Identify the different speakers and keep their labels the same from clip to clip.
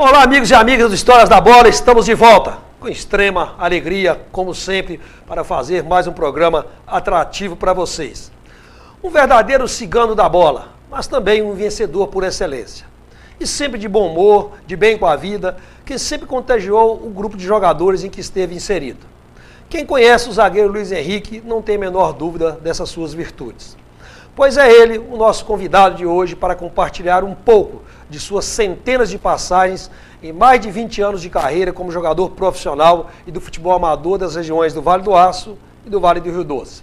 Speaker 1: Olá, amigos e amigas do Histórias da Bola, estamos de volta com extrema alegria, como sempre, para fazer mais um programa atrativo para vocês. Um verdadeiro cigano da bola, mas também um vencedor por excelência. E sempre de bom humor, de bem com a vida, que sempre contagiou o grupo de jogadores em que esteve inserido. Quem conhece o zagueiro Luiz Henrique não tem a menor dúvida dessas suas virtudes. Pois é ele o nosso convidado de hoje para compartilhar um pouco de suas centenas de passagens em mais de 20 anos de carreira como jogador profissional e do futebol amador das regiões do Vale do Aço e do Vale do Rio Doce.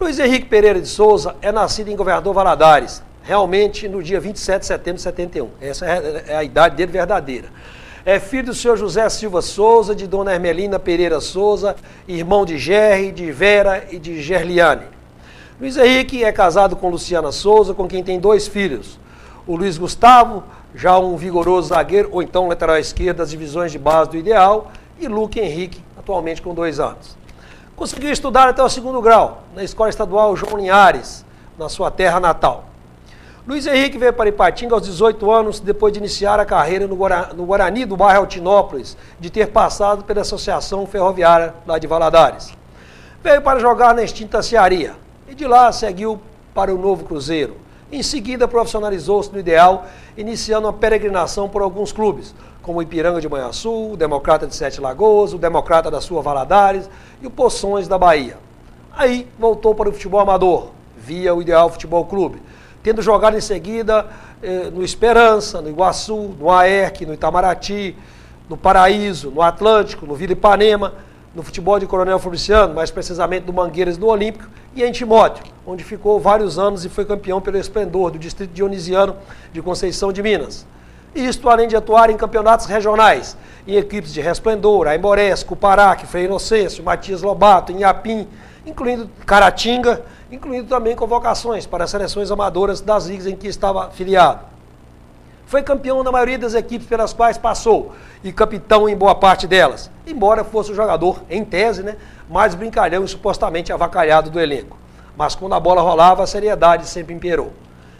Speaker 1: Luiz Henrique Pereira de Souza é nascido em Governador Valadares, realmente no dia 27 de setembro de 71. Essa é a idade dele verdadeira. É filho do senhor José Silva Souza, de dona Hermelina Pereira Souza, irmão de Gerry, de Vera e de Gerliane. Luiz Henrique é casado com Luciana Souza, com quem tem 2 filhos. O Luiz Gustavo, já um vigoroso zagueiro, ou então lateral esquerdo das divisões de base do Ideal, e Luque Henrique, atualmente com 2 anos. Conseguiu estudar até o 2º grau, na Escola Estadual João Linhares, na sua terra natal. Luiz Henrique veio para Ipatinga aos 18 anos, depois de iniciar a carreira no Guarani do bairro Altinópolis, de ter passado pela Associação Ferroviária lá de Valadares. Veio para jogar na extinta Cearia, e de lá seguiu para o Novo Cruzeiro. Em seguida, profissionalizou-se no Ideal, iniciando uma peregrinação por alguns clubes, como o Ipiranga de Manhuaçu, o Democrata de Sete Lagoas, o Democrata da sua Valadares e o Poções da Bahia. Aí, voltou para o futebol amador, via o Ideal Futebol Clube, tendo jogado em seguida no Esperança, no Iguaçu, no Aerc, no Itamaraty, no Paraíso, no Atlântico, no Vila Ipanema, no futebol de Coronel Fabriciano, mais precisamente do Mangueiras do Olímpico, e em Timóteo, onde ficou vários anos e foi campeão pelo Esplendor, do Distrito Dionisiano de Conceição de Minas. Isto além de atuar em campeonatos regionais, em equipes de Resplendor, Aimorés, Cuparaque, Frei Inocêncio, Matias Lobato, Inhapim, incluindo Caratinga, incluindo também convocações para as seleções amadoras das ligas em que estava afiliado. Foi campeão na maioria das equipes pelas quais passou e capitão em boa parte delas, embora fosse o jogador, em tese, mais brincalhão e supostamente avacalhado do elenco. Mas quando a bola rolava, a seriedade sempre imperou.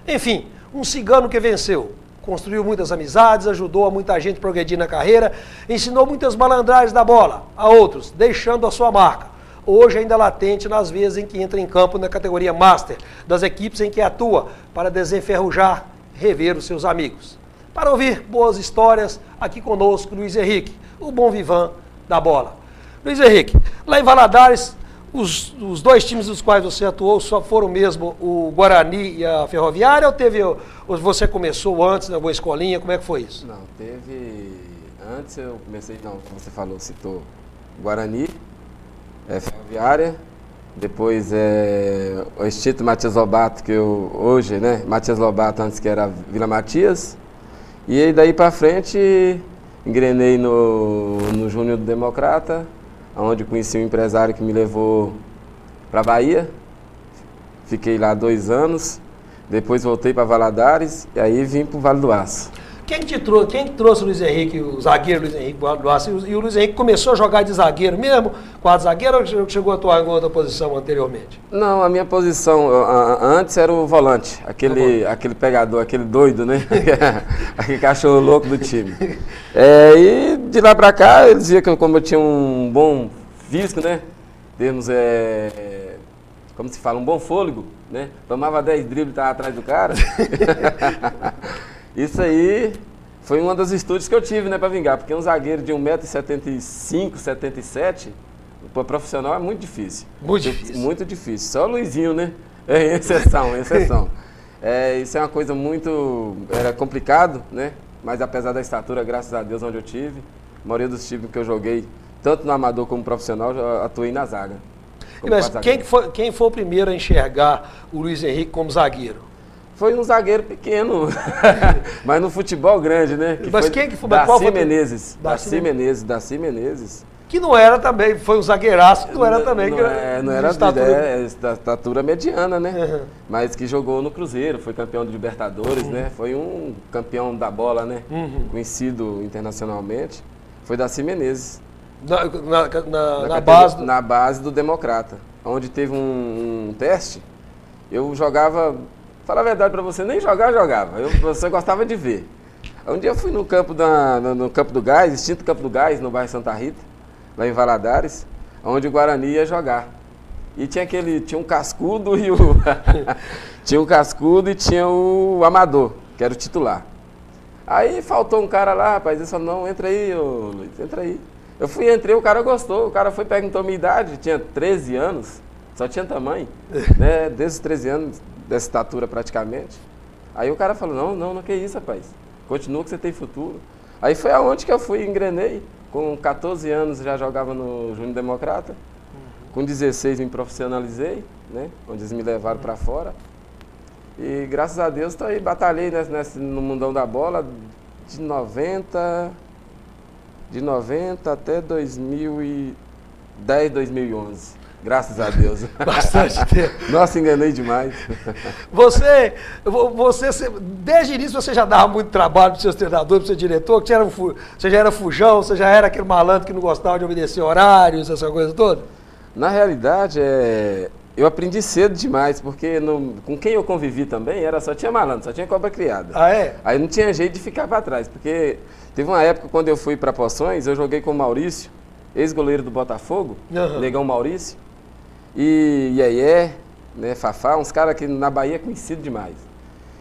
Speaker 1: Enfim, um cigano que venceu, construiu muitas amizades, ajudou a muita gente a progredir na carreira, ensinou muitas malandragens da bola a outros, deixando a sua marca. Hoje ainda latente nas vezes em que entra em campo na categoria Master, das equipes em que atua, para desenferrujar, rever os seus amigos. Para ouvir boas histórias, aqui conosco Luiz Henrique, o bom vivan da bola. Luiz Henrique, lá em Valadares, os 2 times dos quais você atuou só foram mesmo o Guarani e a Ferroviária, ou você começou antes na boa escolinha, como é que foi isso?
Speaker 2: Não, teve... Antes eu comecei, você falou, citou Guarani, Ferroviária, depois o Instituto Matias Lobato, que hoje, Matias Lobato, antes que era Vila Matias, e aí daí para frente engrenei no Júnior do Democrata, onde conheci um empresário que me levou para a Bahia, fiquei lá 2 anos, depois voltei para Valadares e aí vim para o Vale do Aço.
Speaker 1: Quem trouxe o Luiz Henrique, o zagueiro Luiz Henrique do Aço? E o Luiz Henrique começou a jogar de zagueiro mesmo, quadro zagueiro, ou chegou a atuar em outra posição anteriormente?
Speaker 2: Não, a minha posição antes era o volante, aquele pegador, aquele doido, aquele cachorro louco do time. E de lá pra cá, eles viam que como eu tinha um bom físico, termos, como se fala, um bom fôlego, tomava 10 dribles e estava atrás do cara. Isso aí foi uma das virtudes que eu tive, para vingar, porque um zagueiro de 1,75 m, 77, para profissional é muito difícil.
Speaker 1: Muito difícil.
Speaker 2: Muito difícil. Só o Luizinho, exceção. Isso é uma coisa era complicado, mas apesar da estatura, graças a Deus, onde eu tive, a maioria dos times que eu joguei, tanto no amador como profissional, já atuei na zaga.
Speaker 1: Mas quem foi o primeiro a enxergar o Luiz Henrique como zagueiro?
Speaker 2: Foi um zagueiro pequeno, mas no futebol grande,
Speaker 1: Mas quem que foi?
Speaker 2: Daci Menezes.
Speaker 1: Que não era também, foi um zagueiraço, que não era também.
Speaker 2: Não era estatura mediana, Uhum. Mas que jogou no Cruzeiro, foi campeão de Libertadores, Uhum. Foi um campeão da bola, Uhum. Conhecido internacionalmente. Foi Daci Menezes. Na base do Democrata, onde teve um teste, eu jogava... Falar a verdade pra você, nem jogar, jogava. Você gostava de ver. Um dia eu fui no campo, no Campo do Gás, extinto Campo do Gás, no bairro Santa Rita, lá em Valadares, onde o Guarani ia jogar. E tinha um cascudo e tinha um cascudo e tinha o Amador, que era o titular. Aí faltou um cara lá, rapaz, ele falou, não, entra aí, ô Luiz, entra aí. Eu entrei, o cara gostou, o cara foi, perguntou minha idade, tinha 13 anos, só tinha tamanho, né, desde os 13 anos, dessa estatura praticamente. Aí o cara falou, não, que isso, rapaz, continua que você tem futuro. Aí foi aonde que eu fui, engrenei, com 14 anos já jogava no Júnior Democrata, com 16 me profissionalizei, né, onde eles me levaram para fora. E graças a Deus estou aí, batalhei no mundão da bola de 90 até 2010, 2011. Graças a Deus.
Speaker 1: Bastante tempo.
Speaker 2: Nossa, enganei demais.
Speaker 1: Você, desde o início você já dava muito trabalho para os seus treinadores, para o seu diretor, que você já era fujão, você já era aquele malandro que não gostava de obedecer horários, essa coisa toda?
Speaker 2: Na realidade, eu aprendi cedo demais, porque com quem eu convivi também só tinha malandro, só tinha cobra criada.
Speaker 1: Ah, é?
Speaker 2: Aí não tinha jeito de ficar para trás, porque teve uma época quando eu fui para Poções, eu joguei com o Maurício, ex-goleiro do Botafogo, Negão Maurício, e Iê, né, Fafá, uns caras que na Bahia é conhecido demais.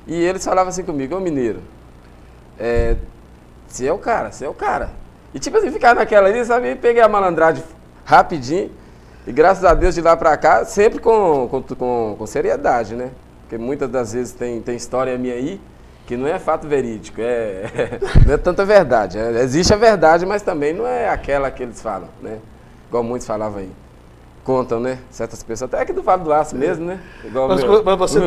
Speaker 2: E eles falavam assim comigo, ô mineiro, você é o cara. E tipo assim, ficar naquela ali, sabe, peguei a malandragem rapidinho, e graças a Deus de lá pra cá, sempre com seriedade, né? Porque muitas das vezes tem história minha aí, que não é fato verídico, não é tanta verdade. Existe a verdade, mas também não é aquela que eles falam, né? Igual muitos falavam aí. Contam, né? Certas pessoas, até aqui do Fábio do Aço mesmo, né? Igual mas você...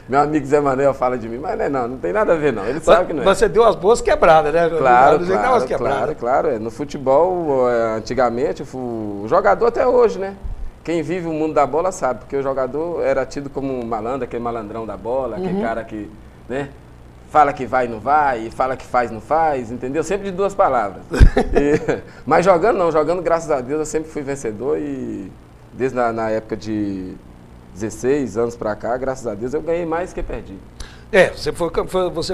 Speaker 2: meu amigo Zé Manuel fala de mim, mas não tem nada a ver não, ele sabe que não é.
Speaker 1: Mas você deu as boas quebradas, né?
Speaker 2: Claro. No futebol, antigamente, o jogador até hoje, né? Quem vive o mundo da bola sabe, porque o jogador era tido como um malandro, aquele malandrão da bola, aquele cara que, né? Fala que vai e não vai, fala que faz e não faz, entendeu? Sempre de duas palavras. Mas jogando, graças a Deus, eu sempre fui vencedor e desde na época de 16 anos pra cá, graças a Deus, eu ganhei mais que perdi.
Speaker 1: Você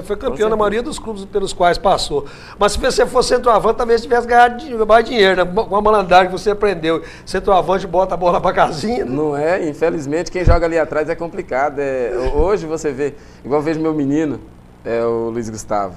Speaker 1: foi campeão na maioria dos clubes pelos quais passou. Mas se você fosse centroavante, talvez tivesse ganhado mais dinheiro, né? Com a malandragem que você aprendeu. Centroavante bota a bola pra casinha. Né?
Speaker 2: Não é, infelizmente, quem joga ali atrás é complicado. Hoje você vê, igual eu vejo meu menino, o Luiz Gustavo.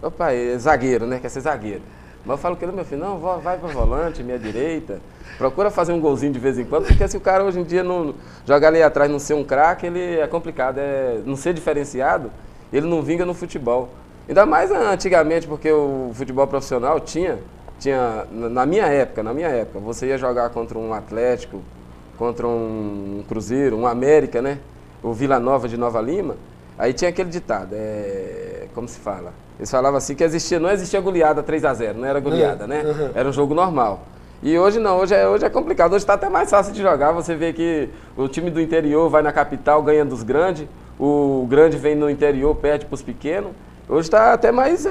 Speaker 2: Opa, é zagueiro, né? Quer ser zagueiro. Mas eu falo que ele, meu filho, não, vai para volante, minha direita. Procura fazer um golzinho de vez em quando, porque se o cara hoje em dia não jogar ali atrás, não ser um craque, ele é complicado. Não ser diferenciado, ele não vinga no futebol. Ainda mais antigamente, porque o futebol profissional tinha na minha época, você ia jogar contra um Atlético, contra um Cruzeiro, um América, né? O Vila Nova de Nova Lima. Aí tinha aquele ditado, como se fala? Eles falavam assim que não existia goleada 3-0, não era goleada, né? Era um jogo normal. E hoje não, hoje é complicado, hoje está até mais fácil de jogar, você vê que o time do interior vai na capital, ganha dos grandes, o grande vem no interior, perde para os pequenos. Hoje está até mais,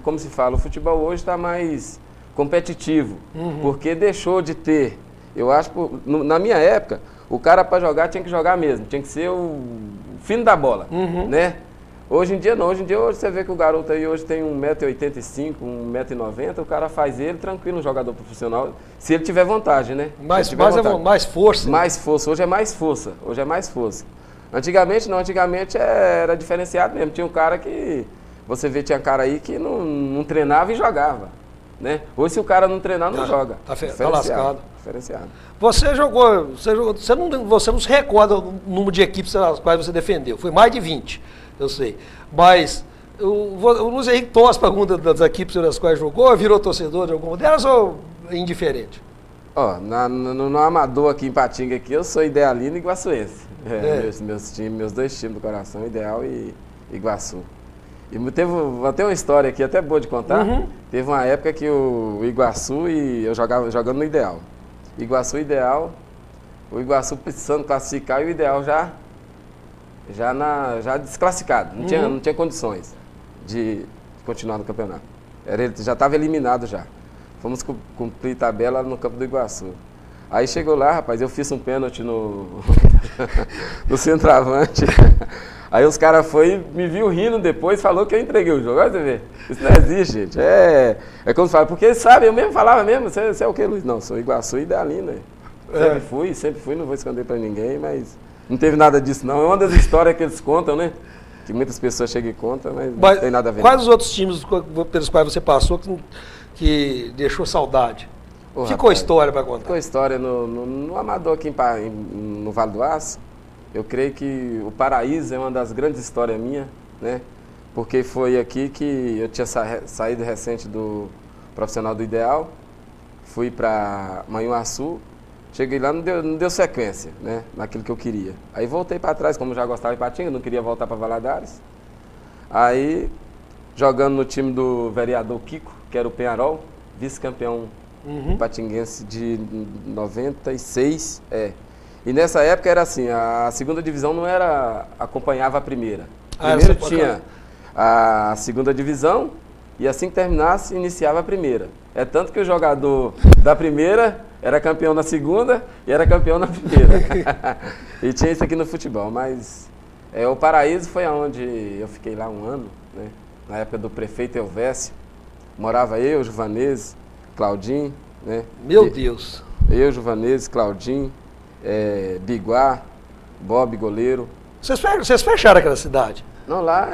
Speaker 2: como se fala, o futebol hoje está mais competitivo, porque deixou de ter, eu acho, na minha época, o cara para jogar tinha que jogar mesmo, tinha que ser o fino da bola, né? Hoje em dia não, hoje você vê que o garoto aí hoje tem 1,85 m, 1,90 m, o cara faz ele tranquilo, um jogador profissional, se ele tiver vontade, né?
Speaker 1: Mais força.
Speaker 2: Mais força, hoje é mais força. Antigamente não, era diferenciado mesmo, tinha um cara que, você vê, tinha cara aí que não treinava e jogava, né? Hoje se o cara não treinar, não joga.
Speaker 1: Tá lascado.
Speaker 2: Diferenciado.
Speaker 1: Você não se recorda o número de equipes nas quais você defendeu, foi mais de 20. Eu sei, mas o Luiz Henrique torce para alguma das equipes nas quais jogou, virou torcedor de alguma delas ou indiferente?
Speaker 2: No amador aqui em Patinga, eu sou Idealino e Iguaçuense. Meus dois times do coração, Ideal e Iguaçu. E vou ter uma história aqui até boa de contar. Teve uma época que o Iguaçu e eu jogando no Ideal. Iguaçu e Ideal, o Iguaçu precisando classificar e o Ideal já desclassificado, não tinha condições de continuar no campeonato. Ele já estava eliminado já. Fomos cumprir tabela no campo do Iguaçu. Aí chegou lá, rapaz, eu fiz um pênalti no centroavante. Aí os caras foram e me viu rindo depois, falou que eu entreguei o jogo. Olha você ver, isso não existe, gente. É como se fala, porque eles sabem, eu mesmo falava mesmo, você é o que, Luiz? Não, sou Iguaçu e Idalina. Sempre fui, não vou esconder pra ninguém, mas não teve nada disso não. É uma das histórias que eles contam, né? Que muitas pessoas chegam e contam, mas não tem nada a ver.
Speaker 1: Quais os outros times pelos quais você passou que deixou saudade? Ficou
Speaker 2: rapaz,
Speaker 1: história para contar?
Speaker 2: Ficou história no Amador aqui no Vale do Aço. Eu creio que o Paraíso é uma das grandes histórias minhas, né? Porque foi aqui que eu tinha saído recente do profissional do Ideal, fui para Manhuaçu, cheguei lá, não deu sequência, né? Naquilo que eu queria. Aí voltei para trás, como já gostava de Ipatinga, não queria voltar para Valadares. Aí, jogando no time do vereador Kiko, que era o Penharol, vice-campeão ipatinguense de 96, E nessa época era assim, a segunda divisão não acompanhava a primeira. Primeiro tinha a segunda divisão e assim que terminasse, iniciava a primeira. É tanto que o jogador da primeira era campeão na segunda e era campeão na primeira. E tinha isso aqui no futebol, mas o Paraíso foi onde eu fiquei lá um ano, né? Na época do prefeito Elvésio. Morava eu, Juvanese, Claudinho, né?
Speaker 1: Meu Deus!
Speaker 2: Eu, Juvanese, Claudinho, Biguá, Bob, goleiro.
Speaker 1: Vocês fecharam aquela cidade?
Speaker 2: Não, lá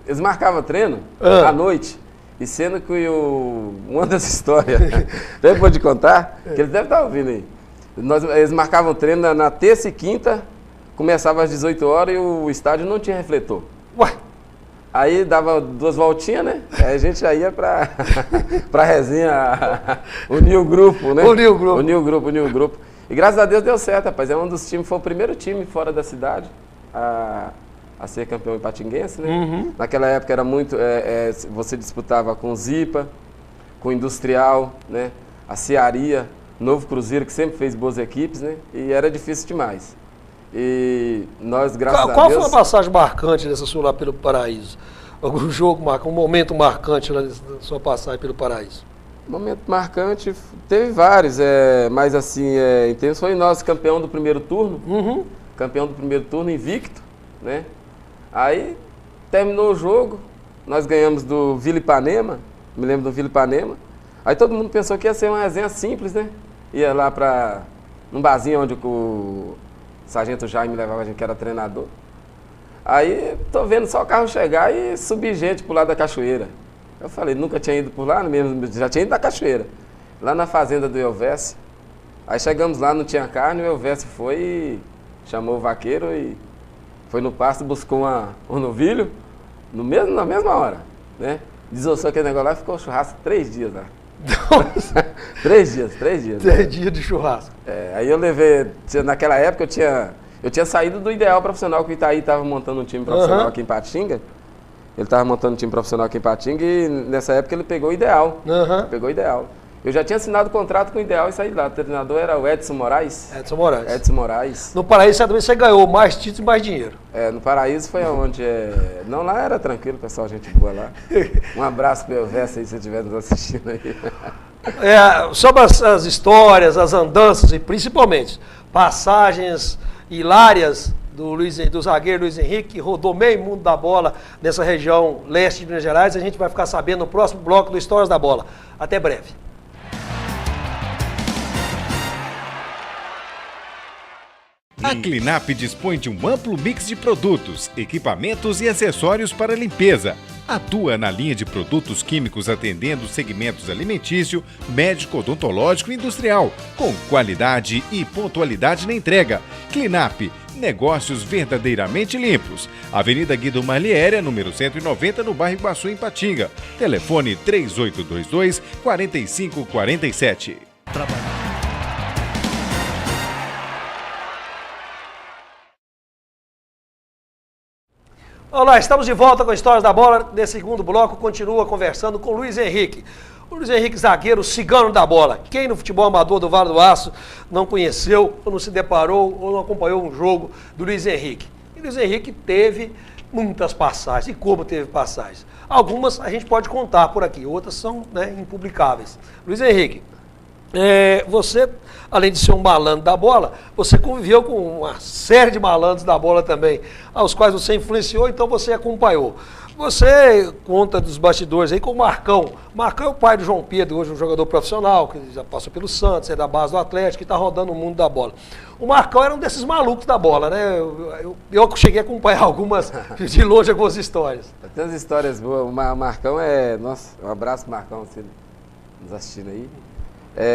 Speaker 2: eles marcavam treino à noite. E sendo que uma das histórias, até pode contar, que eles devem estar ouvindo aí. Eles marcavam treino na terça e quinta, começava às 18 horas e o estádio não tinha refletor.
Speaker 1: Ué?
Speaker 2: Aí dava 2 voltinhas, né? Aí a gente já ia pra resenha, unir o grupo, né? Unir o grupo. E graças a Deus deu certo, rapaz. É um dos times, foi o primeiro time fora da cidade a ser campeão ipatinguense, né? Naquela época era muito, você disputava com o Zipa, com o Industrial, né? A Cearia, Novo Cruzeiro, que sempre fez boas equipes, né? E era difícil demais. E nós, graças a Deus...
Speaker 1: Qual foi a passagem marcante dessa sua lá pelo Paraíso? Algum jogo marcante, um momento marcante lá da sua passagem pelo Paraíso?
Speaker 2: Momento marcante, teve vários, mas assim, em termos, foi nosso campeão do primeiro turno, campeão do primeiro turno invicto, né? Aí, terminou o jogo, nós ganhamos do Vila Ipanema, me lembro do Vila Ipanema, aí todo mundo pensou que ia ser uma resenha simples, né? Ia lá num barzinho onde o Sargento Jaime levava a gente, que era treinador. Aí, tô vendo só o carro chegar e subir gente pro lado da cachoeira. Eu falei, nunca tinha ido por lá, mesmo, já tinha ido na cachoeira. Lá na fazenda do Elvésio. Aí chegamos lá, não tinha carne, o Elvésio foi e chamou o vaqueiro e foi no pasto, buscou um novilho, na mesma hora, né? Desossou aquele negócio lá e ficou churrasco 3 dias lá. 3 dias. 3
Speaker 1: dias de churrasco.
Speaker 2: Aí eu levei, naquela época eu tinha saído do Ideal Profissional, que o Itaí estava montando um time profissional aqui em Ipatinga. Ele estava montando um time profissional aqui em Ipatinga e nessa época ele pegou o Ideal. Pegou o Ideal. Eu já tinha assinado contrato com o Ideal e saí lá. O treinador era o Edson Moraes. Edson Moraes.
Speaker 1: No Paraíso você ganhou mais títulos e mais dinheiro.
Speaker 2: No Paraíso foi onde... Não, lá era tranquilo, pessoal, gente boa lá. Um abraço para o Elvésio aí, se você estiver nos assistindo aí.
Speaker 1: Sobre as histórias, as andanças e principalmente passagens hilárias do zagueiro Luiz Henrique, que rodou meio mundo da bola nessa região leste de Minas Gerais, a gente vai ficar sabendo no próximo bloco do Histórias da Bola. Até breve.
Speaker 3: A Clinap dispõe de um amplo mix de produtos, equipamentos e acessórios para limpeza. Atua na linha de produtos químicos atendendo segmentos alimentício, médico, odontológico e industrial, com qualidade e pontualidade na entrega. Clinap, negócios verdadeiramente limpos. Avenida Guido Marliéria, número 190, no bairro Iguaçu, em Ipatinga. Telefone 3822-4547.
Speaker 1: Olá, estamos de volta com Histórias da Bola. Nesse segundo bloco, continua conversando com o Luiz Henrique. O Luiz Henrique, zagueiro, cigano da bola. Quem no futebol amador do Vale do Aço não conheceu, ou não se deparou, ou não acompanhou um jogo do Luiz Henrique? E o Luiz Henrique teve muitas passagens. E como teve passagens? Algumas a gente pode contar por aqui, outras são impublicáveis. Luiz Henrique, Você, além de ser um malandro da bola, você conviveu com uma série de malandros da bola também, aos quais você influenciou, então você acompanhou. Você conta dos bastidores aí com o Marcão. Marcão é o pai do João Pedro, hoje um jogador profissional, que já passou pelo Santos, é da base do Atlético, que está rodando o mundo da bola. O Marcão era um desses malucos da bola, né? Eu cheguei a acompanhar algumas, de longe, algumas histórias.
Speaker 2: Tem umas histórias boas. O Marcão é... Nossa, um abraço pro Marcão, se ele nos assistindo aí.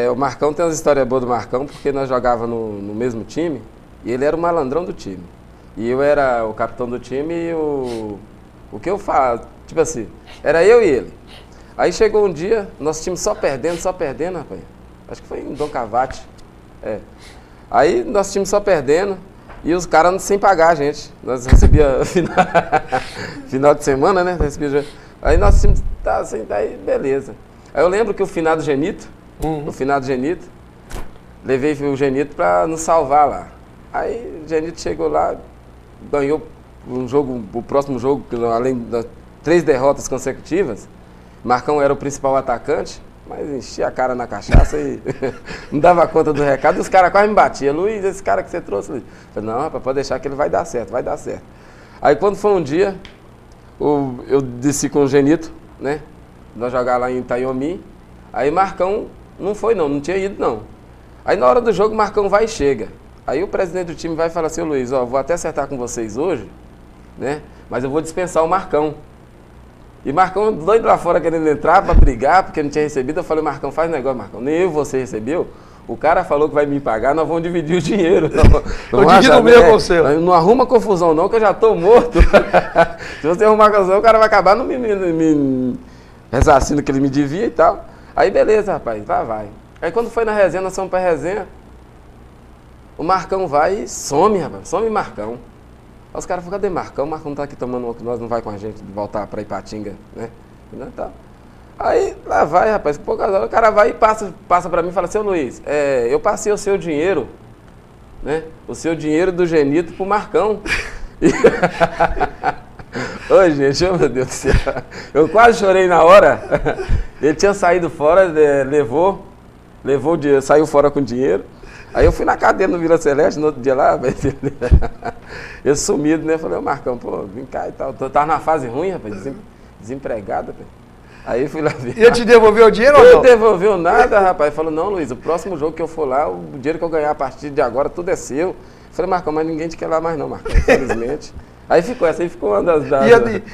Speaker 2: O Marcão tem umas histórias boas do Marcão, porque nós jogávamos no mesmo time, e ele era o malandrão do time. E eu era o capitão do time e o que eu falo, tipo assim, era eu e ele. Aí chegou um dia, nosso time só perdendo, rapaz. Acho que foi em Dom Cavate. Aí nosso time só perdendo e os caras sem pagar a gente. Nós recebia final de semana, né? Aí nosso time tá assim, daí beleza. Aí eu lembro que o finado Genito, levei o Genito pra nos salvar lá. Aí o Genito chegou lá, ganhou o próximo jogo, além das 3 derrotas consecutivas. Marcão era o principal atacante, mas enchia a cara na cachaça e não dava conta do recado. E os caras quase me batiam. Luiz, esse cara que você trouxe, Luiz. Eu falei, não, rapaz, pode deixar que ele vai dar certo. Aí quando foi um dia, eu desci com o Genito, né? Nós jogar lá em Itaiomi. Aí Marcão não tinha ido não. Aí na hora do jogo, Marcão vai e chega. Aí o presidente do time vai e fala assim, Luiz, vou até acertar com vocês hoje, né? Mas eu vou dispensar o Marcão. E Marcão doido lá fora querendo entrar pra brigar, porque não tinha recebido. Eu falei, Marcão, faz negócio, Marcão. Nem eu e você recebeu. O cara falou que vai me pagar, nós vamos dividir o dinheiro.
Speaker 1: Eu divido o meu com o seu.
Speaker 2: Não arruma confusão não, que eu já tô morto. Se você arrumar confusão, o cara vai acabar não me ressarcindo que ele me devia e tal. Aí beleza, rapaz, lá vai. Aí quando foi na resenha, nós fomos pra resenha, o Marcão vai e some, rapaz. Some Marcão. Aí os caras falam, cadê Marcão? O Marcão tá aqui tomando uma que nós não vai com a gente voltar pra Ipatinga, né? Aí lá vai, rapaz, poucas horas o cara vai e passa pra mim e fala, seu Luiz, eu passei o seu dinheiro, né? O seu dinheiro do Genito pro Marcão. Ô, gente, meu Deus do céu. Eu quase chorei na hora. Ele tinha saído fora, levou o dinheiro, saiu fora com o dinheiro. Aí eu fui na cadeia no Vila Celeste, no outro dia lá, eu sumido, né? Falei, ô Marcão, pô, vem cá e tal. Eu tava na fase ruim, rapaz, desempregado, rapaz. Aí fui lá ver.
Speaker 1: E ele te devolveu o dinheiro ou não?
Speaker 2: Não devolveu nada, rapaz. Ele falou, não, Luiz, o próximo jogo que eu for lá, o dinheiro que eu ganhar a partir de agora, tudo é seu. Eu falei, Marcão, mas ninguém te quer lá mais não, Marcão, infelizmente. Aí ficou uma das...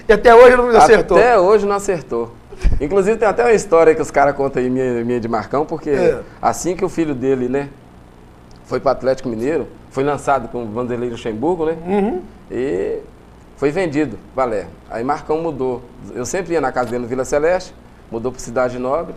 Speaker 1: E até hoje não acertou?
Speaker 2: Até hoje não acertou. Inclusive tem até uma história que os caras contam aí, minha de Marcão, porque assim que o filho dele, né, foi para o Atlético Mineiro, foi lançado com o Vanderlei Luxemburgo, né? Uhum. E foi vendido, Valério. Aí Marcão mudou. Eu sempre ia na casa dele no Vila Celeste, mudou para Cidade Nobre.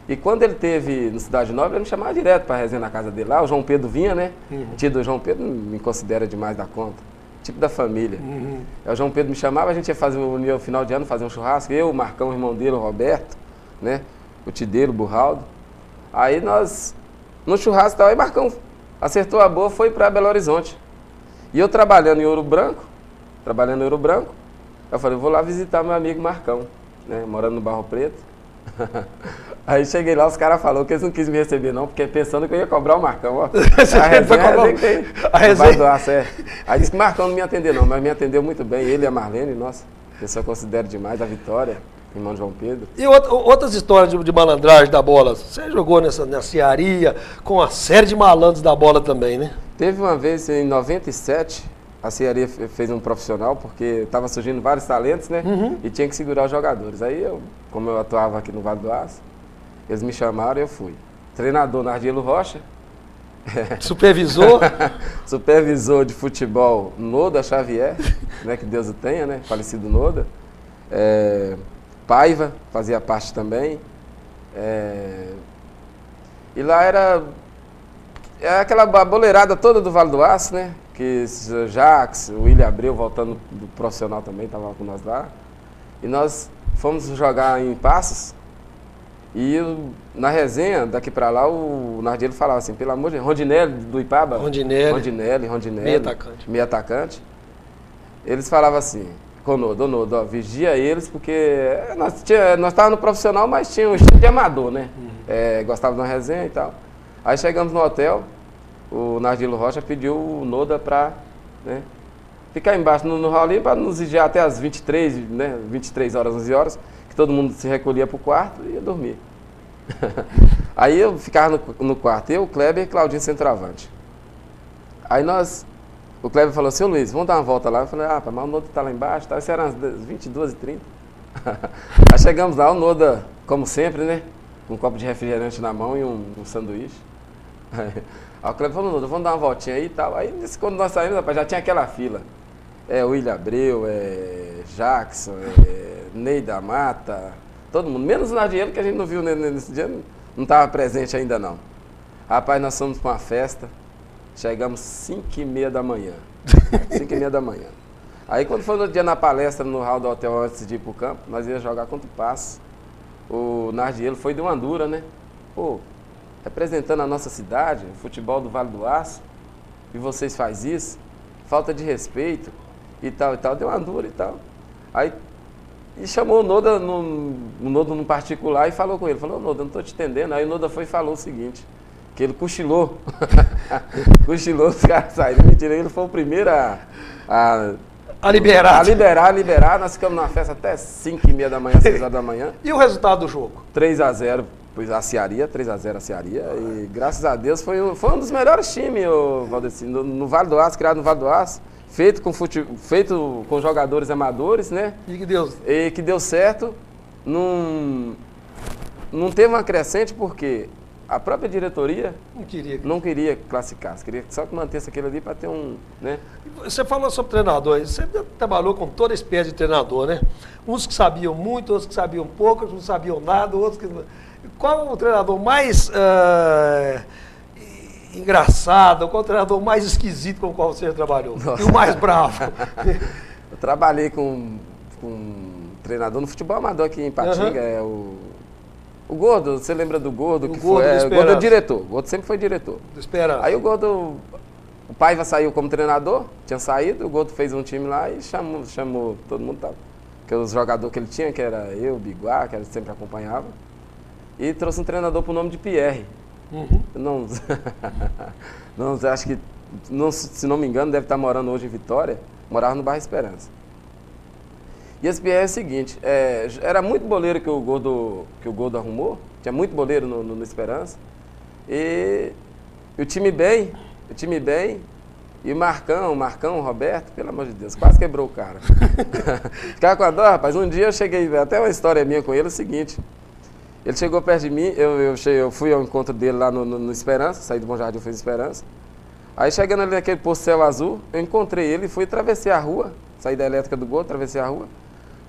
Speaker 2: E quando ele teve no Cidade Nobre, ele me chamava direto para resenha na casa dele lá. O João Pedro vinha, né? Uhum. O tio do João Pedro me considera demais da conta. Tipo da família. Uhum. Aí o João Pedro me chamava, a gente ia fazer no final de ano, fazer um churrasco. Eu, o Marcão, o irmão dele, o Roberto, né? O tio dele, o Burraldo. Aí nós, no churrasco e tal, aí Marcão acertou a boa, foi para Belo Horizonte. E eu trabalhando em Ouro Branco, eu falei, vou lá visitar meu amigo Marcão, né, morando no Barro Preto. Aí cheguei lá, os caras falaram que eles não quis me receber não, porque pensando que eu ia cobrar o Marcão, ó. A resenha. Aí disse que o Marcão não me atendeu não, mas me atendeu muito bem, ele e a Marlene, nossa, pessoa considero demais, a Vitória, irmão de João Pedro.
Speaker 1: E outras histórias de malandragem da bola? Você jogou nessa Cearia com uma série de malandros da bola também, né?
Speaker 2: Teve uma vez, em 97, a Cearia fez um profissional, porque estava surgindo vários talentos, né? Uhum. E tinha que segurar os jogadores. Aí, como eu atuava aqui no Vale do Aço, eles me chamaram e eu fui. Treinador Nardielo Rocha.
Speaker 1: Supervisor?
Speaker 2: Supervisor de futebol Noda Xavier, né? Que Deus o tenha, né? Falecido Noda. Paiva fazia parte também. E lá era aquela boleirada toda do Vale do Aço, né? Que o Jax, o William Abreu voltando do profissional também, estava com nós lá. E nós fomos jogar em Passos. E na resenha, daqui pra lá, o Nardielo falava assim, pelo amor de Deus, Rondinelli do Ipaba. Rondinelli. Meio atacante. Eles falavam assim, Nodo, ó, vigia eles, porque nós estávamos no profissional, mas tinha um estilo de amador, né? Uhum. Gostava de uma resenha e tal. Aí chegamos no hotel, o Nardilo Rocha pediu o Noda para, né, ficar embaixo no hall para nos vigiar até as 23, né, 23 horas, 11 horas, que todo mundo se recolhia para o quarto e ia dormir. Aí eu ficava no quarto, eu, o Kleber e Claudinho centroavante. Aí o Kleber falou assim, ô Luiz, vamos dar uma volta lá. Eu falei, mas o Noda tá lá embaixo, tá? Isso era umas 22h30. Aí chegamos lá, o Noda, como sempre, né? Com um copo de refrigerante na mão e um sanduíche. Aí o Kleber falou, Noda, vamos dar uma voltinha aí e tal. Aí quando nós saímos, rapaz, já tinha aquela fila. William Abreu, Jackson, Ney da Mata, todo mundo. Menos o Nardielo, que a gente não viu nesse dia, não estava presente ainda não. Rapaz, nós fomos para uma festa, chegamos 5h30 da manhã. 5h30 da manhã. Aí quando foi no dia na palestra no hall do hotel antes de ir pro campo, nós íamos jogar contra o Passo. O Nardielo foi de Andura, né? Pô, representando a nossa cidade, o futebol do Vale do Aço, e vocês fazem isso, falta de respeito e tal, deu Andura e tal. Aí e chamou o Noda num particular e falou com ele, falou, Noda, não tô te entendendo. Aí o Noda foi e falou o seguinte, que ele cochilou. Cochilou, os caras saíram. Mentira, ele foi o primeiro a liberar. A liberar. Nós ficamos na festa até 5h30 da manhã, 6 horas da manhã.
Speaker 1: E o resultado do jogo?
Speaker 2: 3-0, pois a Cearia, 3-0 a Cearia. E graças a Deus foi um dos melhores times, Valdecino, no Vale do Aço, criado no Vale do Aço. Feito com jogadores amadores, né? E que deu certo. Não teve uma crescente porque a própria diretoria não queria classificar, queria só que mantesse aquilo ali para ter um, né?
Speaker 1: Você falou sobre treinador, você trabalhou com toda espécie de treinador, né? Uns que sabiam muito, outros que sabiam pouco, outros que não sabiam nada, outros que... Qual o treinador mais engraçado, qual o treinador mais esquisito com o qual você trabalhou? Nossa. E o mais bravo?
Speaker 2: Eu trabalhei com um treinador no futebol amador aqui em Ipatinga, o Gordo, você lembra do Gordo? O Gordo é diretor, o Gordo sempre foi diretor. Aí o Gordo, o Paiva saiu como treinador, tinha saído, o Gordo fez um time lá e chamou todo mundo, que os jogadores que ele tinha, que era eu, o Biguá, que ele sempre acompanhava, e trouxe um treinador por nome de Pierre. Não, acho que, se não me engano, deve estar morando hoje em Vitória, morava no Bairro Esperança. E esse Pierre é o seguinte, era muito boleiro que o Gordo arrumou, tinha muito boleiro no Esperança, e o time bem, e o Marcão, o Roberto, pelo amor de Deus, quase quebrou o cara. Ficava com a dó, rapaz, um dia eu cheguei, até uma história minha com ele, é o seguinte, ele chegou perto de mim, eu fui ao encontro dele lá no Esperança, saí do Bom Jardim, fui no Esperança, aí chegando ali naquele posto Céu Azul, eu encontrei ele e fui atravessar a rua, saí da elétrica do Gordo, atravessei a rua,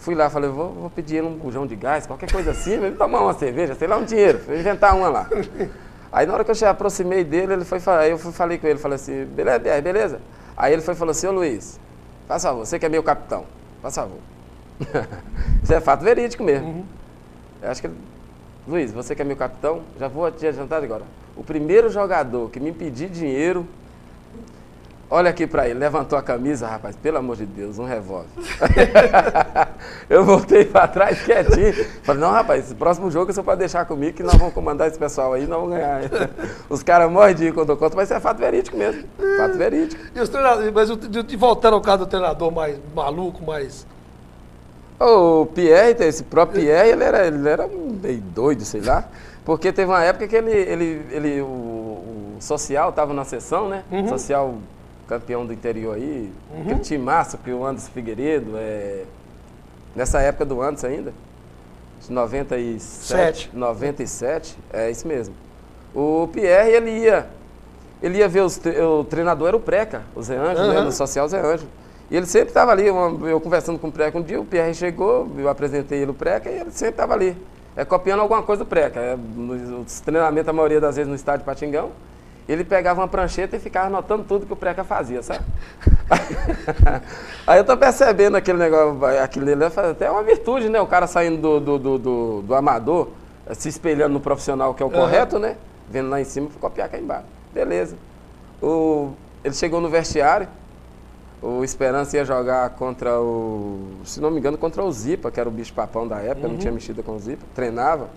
Speaker 2: fui lá, falei, vou pedir ele um bujão de gás, qualquer coisa assim, ele tomar uma cerveja, sei lá, um dinheiro, vou inventar uma lá. Aí na hora que eu aproximei dele, eu falei com ele, falei assim, beleza, Pierre, beleza? Aí ele falou assim, ô Luiz, faz favor, você que é meu capitão, faz favor. Isso é fato verídico mesmo. Eu acho que, Luiz, você que é meu capitão, já vou te adiantar agora. O primeiro jogador que me pedir dinheiro, olha aqui pra ele, levantou a camisa, rapaz, pelo amor de Deus, um revólver. Eu voltei pra trás quietinho, falei, não, rapaz, esse próximo jogo você pode deixar comigo que nós vamos comandar esse pessoal aí, nós vamos ganhar. Os caras morrem de ir quando eu conto, mas isso é fato verídico mesmo, fato verídico.
Speaker 1: E os treinadores, mas voltando ao caso do treinador mais maluco, mais...
Speaker 2: O Pierre, esse próprio Pierre, ele era meio doido, sei lá, porque teve uma época que o Social estava na sessão, né? Social campeão do interior aí, aquele time massa, que o Anderson Figueiredo, nessa época do Anderson ainda, de 97, é isso mesmo. O Pierre, ele ia ver o treinador era o Preca, o Zé Ângelo, né? No Social Zé Ângelo. E ele sempre estava ali, eu conversando com o Preca um dia, o Pierre chegou, eu apresentei ele o Preca e ele sempre estava ali, copiando alguma coisa do Preca. Nos treinamentos, a maioria das vezes no estádio de Patingão, ele pegava uma prancheta e ficava anotando tudo que o Preca fazia, sabe? Aí eu tô percebendo aquele negócio, aquilo ali até é uma virtude, né? O cara saindo do amador, se espelhando no profissional, que é o correto, né? Vendo lá em cima, copiar cá embaixo. Beleza. Ele chegou no vestiário, o Esperança ia jogar contra se não me engano, contra o Zipa, que era o bicho papão da época, não tinha mexido com o Zipa, treinava,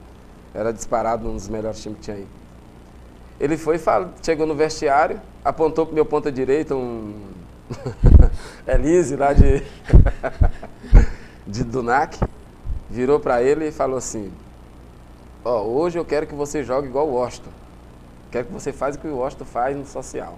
Speaker 2: era disparado um dos melhores times que tinha aí. Ele foi, chegou no vestiário, apontou pro meu ponta direita, Elise lá de Dunac, virou para ele e falou assim, hoje eu quero que você jogue igual o Washington. Quero que você faça o que o Washington faz no social.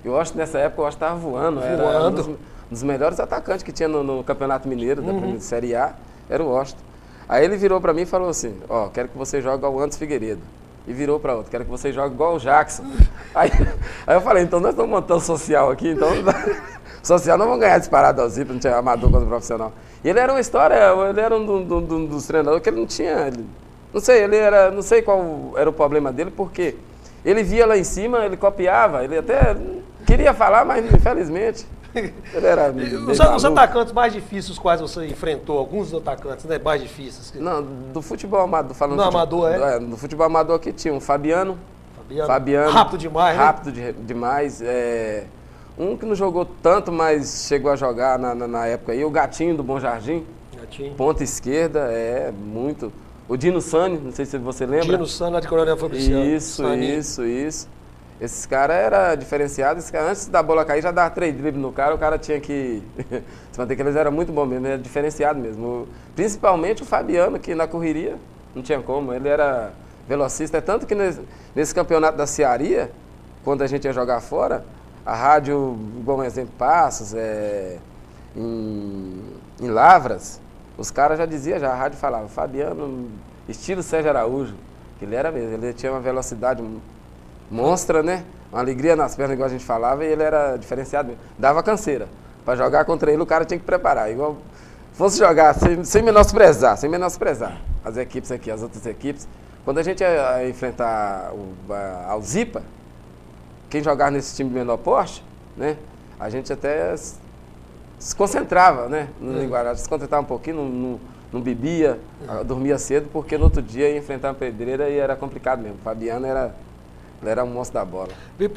Speaker 2: E o Washington, nessa época, o Washington estava voando. Era um dos melhores atacantes que tinha no Campeonato Mineiro, da primeira Série A, era o Washington. Aí ele virou para mim e falou assim, quero que você jogue igual o Anderson Figueiredo. E virou para outro, quero que você jogue igual o Jackson. Aí eu falei, então nós estamos montando social aqui, então social não vão ganhar disparado ao Zipa, não tinha amador contra profissional. E ele era uma história, ele era um dos treinadores que ele não tinha, não sei qual era o problema dele, porque ele via lá em cima, ele copiava, ele até queria falar, mas infelizmente ele era...
Speaker 1: Os atacantes mais difíceis, os quais você enfrentou, alguns dos atacantes, né, mais difíceis?
Speaker 2: Não, do futebol amador, falando
Speaker 1: do amador,
Speaker 2: do futebol amador aqui tinha um Fabiano.
Speaker 1: Rápido demais,
Speaker 2: rápido demais. Um que não jogou tanto, mas chegou a jogar na época aí, o Gatinho do Bom Jardim.
Speaker 1: Gatinho.
Speaker 2: Ponta esquerda, muito. O Dino Sani, não sei se você lembra.
Speaker 1: Dino Sani, lá de Coronel Fabriciano.
Speaker 2: Isso. Esses caras eram diferenciados. Antes da bola cair, já dava 3 dribles no cara, o cara tinha que... Você vai ter que eles eram muito bons mesmo, era diferenciado mesmo. Principalmente o Fabiano, que na correria não tinha como, ele era velocista. É tanto que nesse campeonato da Cearia, quando a gente ia jogar fora, a rádio, bom exemplo, Passos, em Lavras, os caras já diziam, a rádio falava, Fabiano, estilo Sérgio Araújo, que ele era mesmo, ele tinha uma velocidade monstra, né? Uma alegria nas pernas, igual a gente falava, e ele era diferenciado mesmo. Dava canseira. Para jogar contra ele, o cara tinha que preparar. Igual fosse jogar sem menosprezar as equipes aqui, as outras equipes. Quando a gente ia enfrentar a Zipa, quem jogava nesse time de menor porte, né? A gente até se concentrava, né? No linguajar, se concentrava um pouquinho, não bebia, dormia cedo, porque no outro dia ia enfrentar uma pedreira e era complicado mesmo. O Fabiano era um monstro da bola.
Speaker 1: E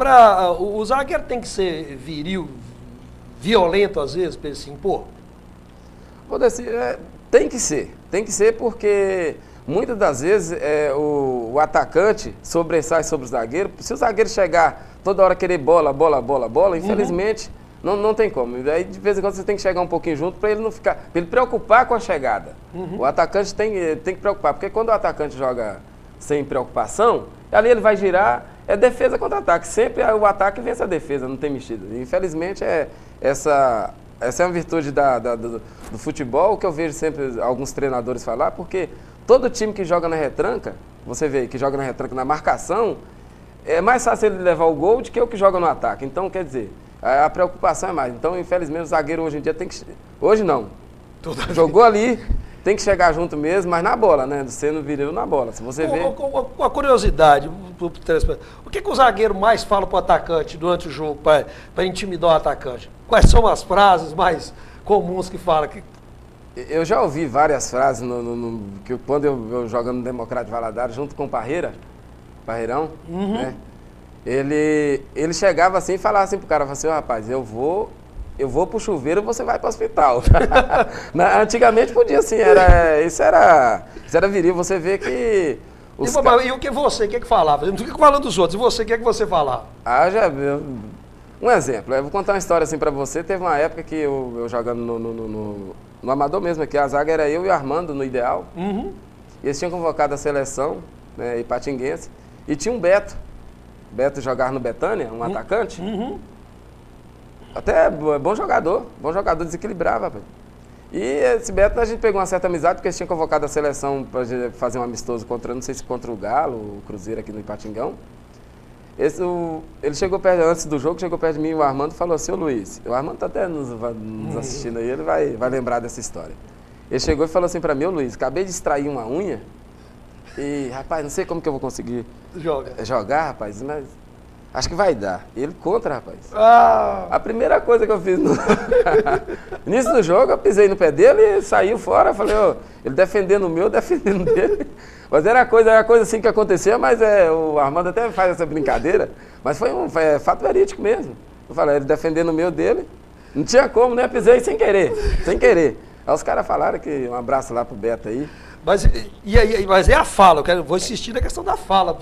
Speaker 1: o zagueiro tem que ser viril, violento às vezes, para ele se impor?
Speaker 2: Vou dizer, tem que ser porque muitas das vezes o atacante sobressai sobre o zagueiro. Se o zagueiro chegar toda hora querer bola, infelizmente não tem como. E aí de vez em quando você tem que chegar um pouquinho junto para ele não ficar, para ele preocupar com a chegada. O atacante tem que preocupar, porque quando o atacante joga sem preocupação, ali ele vai girar, é defesa contra ataque. Sempre o ataque vence a defesa, não tem mexida. Infelizmente, essa é uma virtude do futebol, que eu vejo sempre alguns treinadores falar, porque todo time que joga na retranca, você vê que joga na retranca na marcação, é mais fácil ele levar o gol do que o que joga no ataque. Então, quer dizer, a preocupação é mais. Então, infelizmente, o zagueiro hoje em dia tem que... Hoje não. Jogou ali... Tem que chegar junto mesmo, mas na bola, né? Sendo viril na bola. Se você vê...
Speaker 1: Uma curiosidade, o que o zagueiro mais fala para o atacante durante o jogo, para intimidar o atacante? Quais são as frases mais comuns que fala?
Speaker 2: Eu já ouvi várias frases que quando eu jogando no Democrático de Valadares, junto com o Parreirão, né? Ele chegava assim e falava assim pro cara, assim, rapaz, eu vou pro chuveiro, você vai pro hospital. Antigamente podia assim, isso era viril. Você vê que...
Speaker 1: E o que você, que falava? Eu não fico falando dos outros, e você, o que você falava?
Speaker 2: Um exemplo, eu vou contar uma história assim pra você. Teve uma época que eu jogando no Amador mesmo, aqui a zaga era eu e o Armando no Ideal. E eles tinham convocado a seleção, né, ipatinguense, e tinha um Beto jogava no Betânia, um atacante. Até bom jogador, desequilibrava, rapaz. E esse Beto a gente pegou uma certa amizade, porque eles tinham convocado a seleção para fazer um amistoso não sei se contra o Galo, o Cruzeiro aqui no Ipatingão. Ele chegou perto, antes do jogo, chegou perto de mim, o Armando falou assim, ô Luiz, o Armando tá até nos assistindo aí, ele vai lembrar dessa história. Ele chegou e falou assim para mim, ô Luiz, acabei de extrair uma unha e, rapaz, não sei como que eu vou conseguir jogar, rapaz, mas... Acho que vai dar. E ele contra, rapaz. A primeira coisa que eu fiz no início do jogo, eu pisei no pé dele e saiu fora. Falei, ele defendendo o meu, defendendo dele. Mas era coisa assim que acontecia, mas o Armando até faz essa brincadeira. Mas foi fato verídico mesmo. Eu falei, ele defendendo o meu dele. Não tinha como, né? Pisei sem querer. Aí os caras falaram que um abraço lá pro Beto aí.
Speaker 1: Mas é a fala, vou insistir na questão da fala,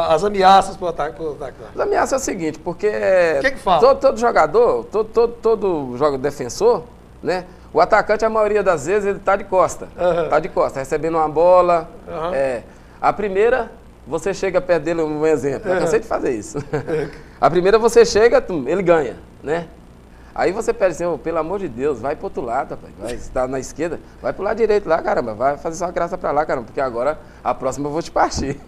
Speaker 1: as ameaças pro ataque.
Speaker 2: As ameaças é o seguinte, porque
Speaker 1: que fala?
Speaker 2: todo jogador, todo jogador defensor, né? O atacante, a maioria das vezes, ele tá de costa. Tá de costa, recebendo uma bola. A primeira, você chega perto dele, um exemplo. Eu cansei de fazer isso. A primeira você chega, ele ganha, né? Aí você pede assim, oh, pelo amor de Deus, vai pro outro lado, rapaz. Vai estar na esquerda, vai pro lado direito lá, caramba. Vai fazer sua graça pra lá, caramba, porque agora a próxima eu vou te partir.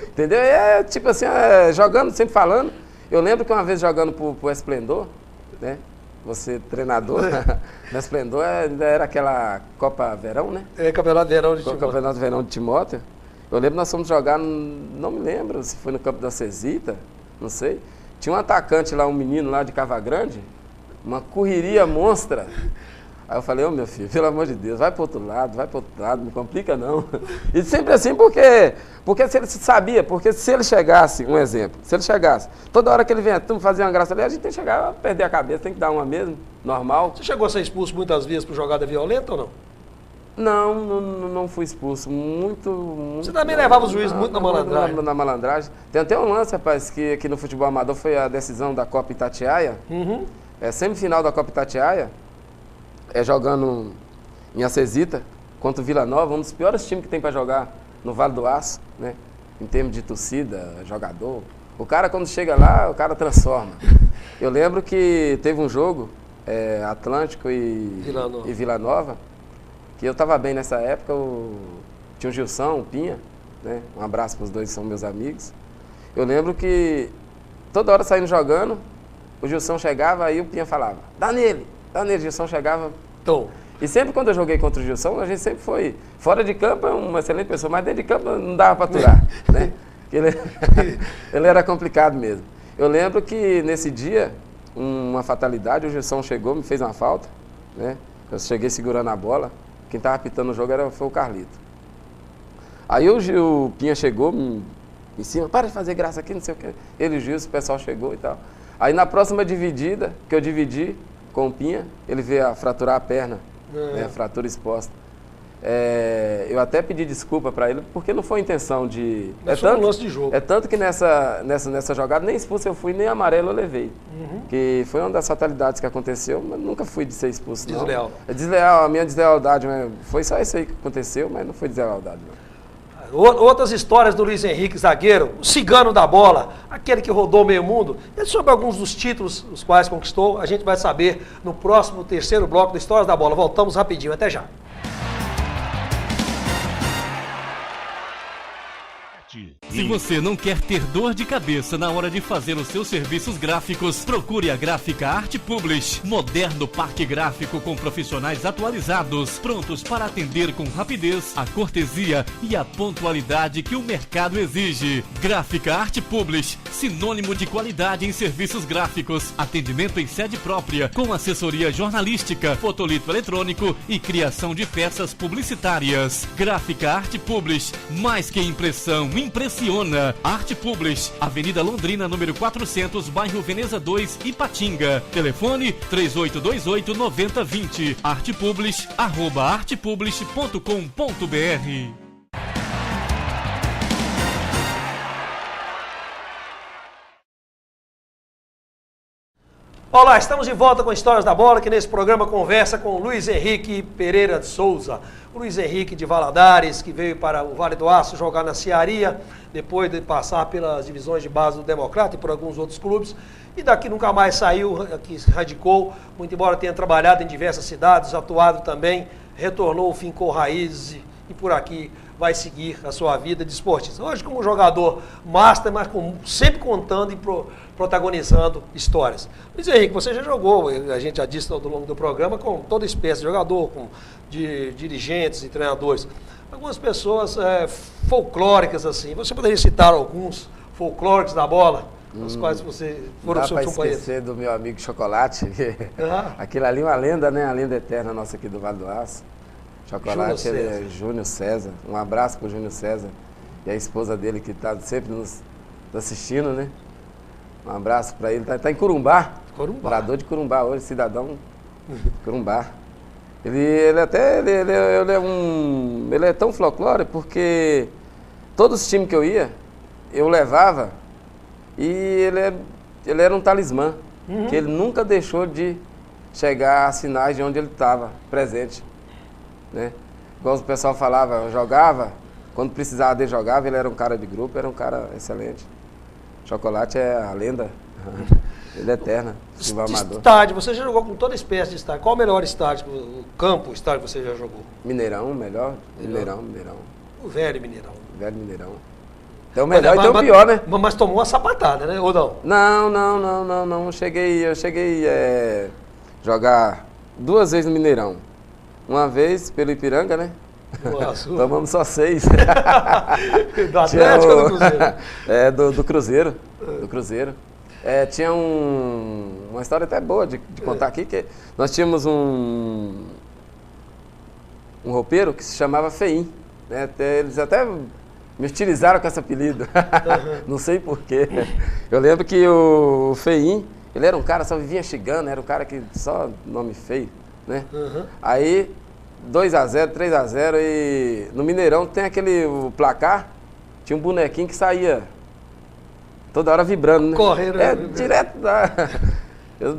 Speaker 2: Entendeu? É tipo assim, jogando, sempre falando. Eu lembro que uma vez jogando pro Esplendor, né? Você, treinador, na Esplendor, era aquela Copa Verão, né?
Speaker 1: Campeonato Verão de Timóteo.
Speaker 2: Campeonato Verão de Timóteo. Eu lembro que nós fomos jogar, não me lembro se foi no campo da Cesita, não sei. Tinha um atacante lá, um menino lá de Cava Grande, uma correria monstra. Aí eu falei, ô meu filho, pelo amor de Deus, vai pro outro lado, não complica não. E sempre assim, porque se ele sabia, porque se ele chegasse, um exemplo, se ele chegasse, toda hora que ele vem fazer uma graça ali, a gente tem que chegar a perder a cabeça, tem que dar uma mesmo, normal.
Speaker 1: Você chegou a ser expulso muitas vezes por jogada violenta ou não?
Speaker 2: Não fui expulso, muito
Speaker 1: Você também levava os juízes muito na malandragem?
Speaker 2: Na malandragem. Tem até um lance, rapaz, que aqui no futebol amador foi a decisão da Copa Itatiaia, semifinal da Copa Itatiaia, jogando em Acesita contra o Vila Nova, um dos piores times que tem para jogar no Vale do Aço, né? Em termos de torcida, jogador. O cara, quando chega lá, o cara transforma. Eu lembro que teve um jogo, Atlântico e Vila Nova, que eu estava bem nessa época. Tinha o Gilson, o Pinha, né? Um abraço para os dois, são meus amigos. Eu lembro que toda hora saindo jogando, o Gilson chegava, aí o Pinha falava, dá nele, o Gilson chegava. E sempre quando eu joguei contra o Gilson, a gente sempre foi, fora de campo é uma excelente pessoa, mas dentro de campo não dava para aturar, né? Ele era complicado mesmo. Eu lembro que nesse dia, uma fatalidade, o Gilson chegou, me fez uma falta, né? Eu cheguei segurando a bola, quem estava apitando o jogo foi o Carlito. Aí o Pinha chegou em cima, para de fazer graça aqui, não sei o que. Ele e o Gilson, o pessoal chegou e tal. Aí na próxima dividida, que eu dividi com o Pinha, ele veio a fraturar a perna, né, a fratura exposta. Eu até pedi desculpa para ele, porque não foi intenção de...
Speaker 1: Um lance de jogo.
Speaker 2: É tanto que nessa jogada, nem expulso eu fui, nem amarelo eu levei. Que foi uma das fatalidades que aconteceu, mas nunca fui de ser expulso, não.
Speaker 1: Desleal.
Speaker 2: É desleal, a minha deslealdade, foi só isso aí que aconteceu, mas não foi deslealdade, não.
Speaker 1: Outras histórias do Luiz Henrique, zagueiro, o cigano da bola, aquele que rodou meio mundo, e sobre alguns dos títulos os quais conquistou, a gente vai saber no próximo terceiro bloco do Histórias da Bola. Voltamos rapidinho, até já.
Speaker 4: Se você não quer ter dor de cabeça na hora de fazer os seus serviços gráficos, procure a Gráfica Arte Publish. Moderno parque gráfico com profissionais atualizados, prontos para atender com rapidez, a cortesia e a pontualidade que o mercado exige. Gráfica Arte Publish, sinônimo de qualidade em serviços gráficos. Atendimento em sede própria, com assessoria jornalística, fotolito eletrônico e criação de peças publicitárias. Gráfica Arte Publish, mais que impressão, impressiona. Arte Publish, Avenida Londrina, número 400, bairro Veneza 2, Ipatinga. Telefone 3828-9020. Arte Publish, @artepublish.com.br.
Speaker 1: Olá, estamos de volta com Histórias da Bola, que nesse programa conversa com o Luiz Henrique Pereira de Souza. O Luiz Henrique de Valadares, que veio para o Vale do Aço jogar na Cearia, depois de passar pelas divisões de base do Democrata e por alguns outros clubes, e daqui nunca mais saiu, aqui se radicou, muito embora tenha trabalhado em diversas cidades, atuado também, retornou, fincou raízes e por aqui vai seguir a sua vida de esportista. Hoje como jogador master, mas sempre contando e protagonizando histórias. Luiz Henrique, você já jogou, a gente já disse ao longo do programa, com toda espécie de jogador, de dirigentes e treinadores. Algumas pessoas folclóricas assim. Você poderia citar alguns folclóricos da bola, os quais você foram seus companheiros? Não dá para esquecer
Speaker 2: do meu amigo Chocolate. Aquilo ali é uma lenda, né? A lenda eterna nossa aqui do Vale do Aço. Chocolate, ele é Júnior César. Um abraço para o Júnior César e a esposa dele que está sempre nos assistindo, né? Um abraço para ele. Está em Corumbá. Morador de Corumbá hoje, cidadão Corumbá. Ele é tão folclore porque todos os times que eu ia, eu levava e ele era um talismã, que ele nunca deixou de chegar a sinais de onde ele estava presente, né? Igual o pessoal falava, eu jogava, quando precisava dele jogava, ele era um cara de grupo, era um cara excelente. Chocolate é a lenda, ele é eterna.
Speaker 1: Estádio, você já jogou com toda espécie de estádio. Qual o melhor estádio, o campo, o estádio que você já jogou?
Speaker 2: Mineirão, melhor. Mineirão.
Speaker 1: O velho Mineirão.
Speaker 2: Velho Mineirão. Tem o melhor e tem o pior, né?
Speaker 1: Mas tomou uma sapatada, né? Ou não?
Speaker 2: Não. Eu cheguei a jogar 2 vezes no Mineirão. Uma vez pelo Ipiranga, né? Tomamos só 6.
Speaker 1: Do Atlético ou do Cruzeiro?
Speaker 2: Do Cruzeiro. Do Cruzeiro. Tinha uma história até boa de contar aqui, que nós tínhamos um roupeiro que se chamava Feim, né? Eles até me utilizaram com esse apelido, não sei porquê. Eu lembro que o Feim, ele era um cara, só vivia xingando, era um cara que só nome feio, né? Aí 2-0, 3-0 e no Mineirão tem o placar, tinha um bonequinho que saía toda hora vibrando, né?
Speaker 1: Correndo.
Speaker 2: Direto da... Eu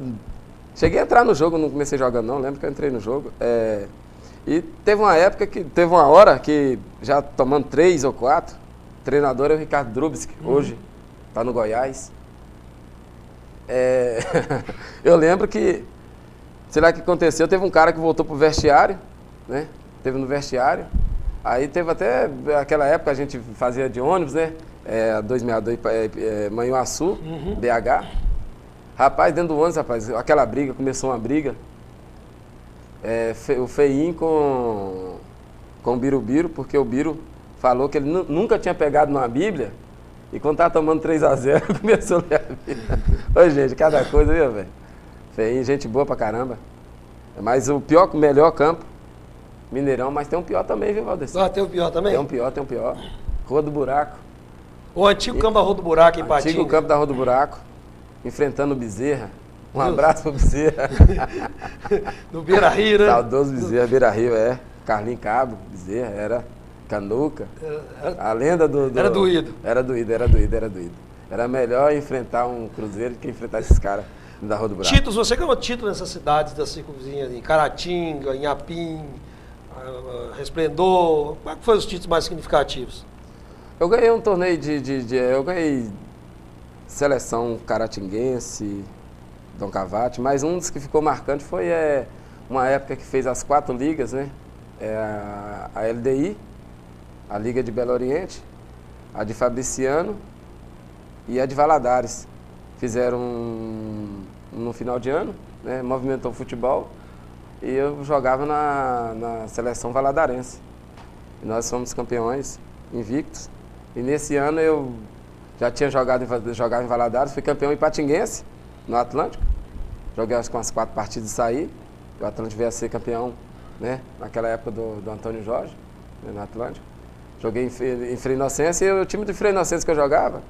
Speaker 2: cheguei a entrar no jogo, não comecei jogando não, lembro que eu entrei no jogo. E teve uma hora que já tomando 3 ou 4, o treinador é o Ricardo Drubski, hoje está no Goiás. Eu lembro que, sei lá o que aconteceu, teve um cara que voltou pro vestiário, né? Teve no vestiário, aí teve até, aquela época a gente fazia de ônibus, né? 262 Manhuaçu, BH. Rapaz, dentro do ônibus, aquela briga, começou uma briga. O Feim com o Birubiru, porque o Biru falou que ele nunca tinha pegado numa Bíblia e quando estava tomando 3-0 começou a ler a Bíblia. Ô, gente, cada coisa, viu, velho? Feim, gente boa pra caramba. Mas o melhor campo, Mineirão, mas tem um pior também, viu, Valdeci?
Speaker 1: Tem um pior também?
Speaker 2: Tem um pior. Rua do Buraco.
Speaker 1: O antigo campo da Rua do Buraco em Patinga.
Speaker 2: Antigo campo da Rua do Buraco, enfrentando o Bezerra. Um abraço pro Bezerra.
Speaker 1: No Beira-Rio, né?
Speaker 2: Saudoso Bezerra, Beira-Rio, Carlinho Cabo, Bezerra, era Canuca. A lenda do...
Speaker 1: Era doído.
Speaker 2: Era doído. Era melhor enfrentar um Cruzeiro do que enfrentar esses caras da Rua do Buraco.
Speaker 1: Títulos, você ganhou título nessas cidades das circunvizinhas, em Caratinga, em Apim, Resplendor. Quais foram os títulos mais significativos?
Speaker 2: Eu ganhei um torneio eu ganhei seleção caratinguense, Dom Cavate, mas um dos que ficou marcante foi uma época que fez as 4 ligas, né? A LDI, a Liga de Belo Oriente, a de Fabriciano e a de Valadares. Fizeram no final de ano, né? Movimentou o futebol e eu jogava na seleção valadarense. E nós fomos campeões invictos. E nesse ano eu já tinha jogado em Valadares, fui campeão ipatinguense no Atlântico. Joguei com as 4 partidas e saí. O Atlântico veio a ser campeão, né? Naquela época do Antônio Jorge, né? No Atlântico. Joguei em Frei Inocência e o time de Frei Inocência que eu jogava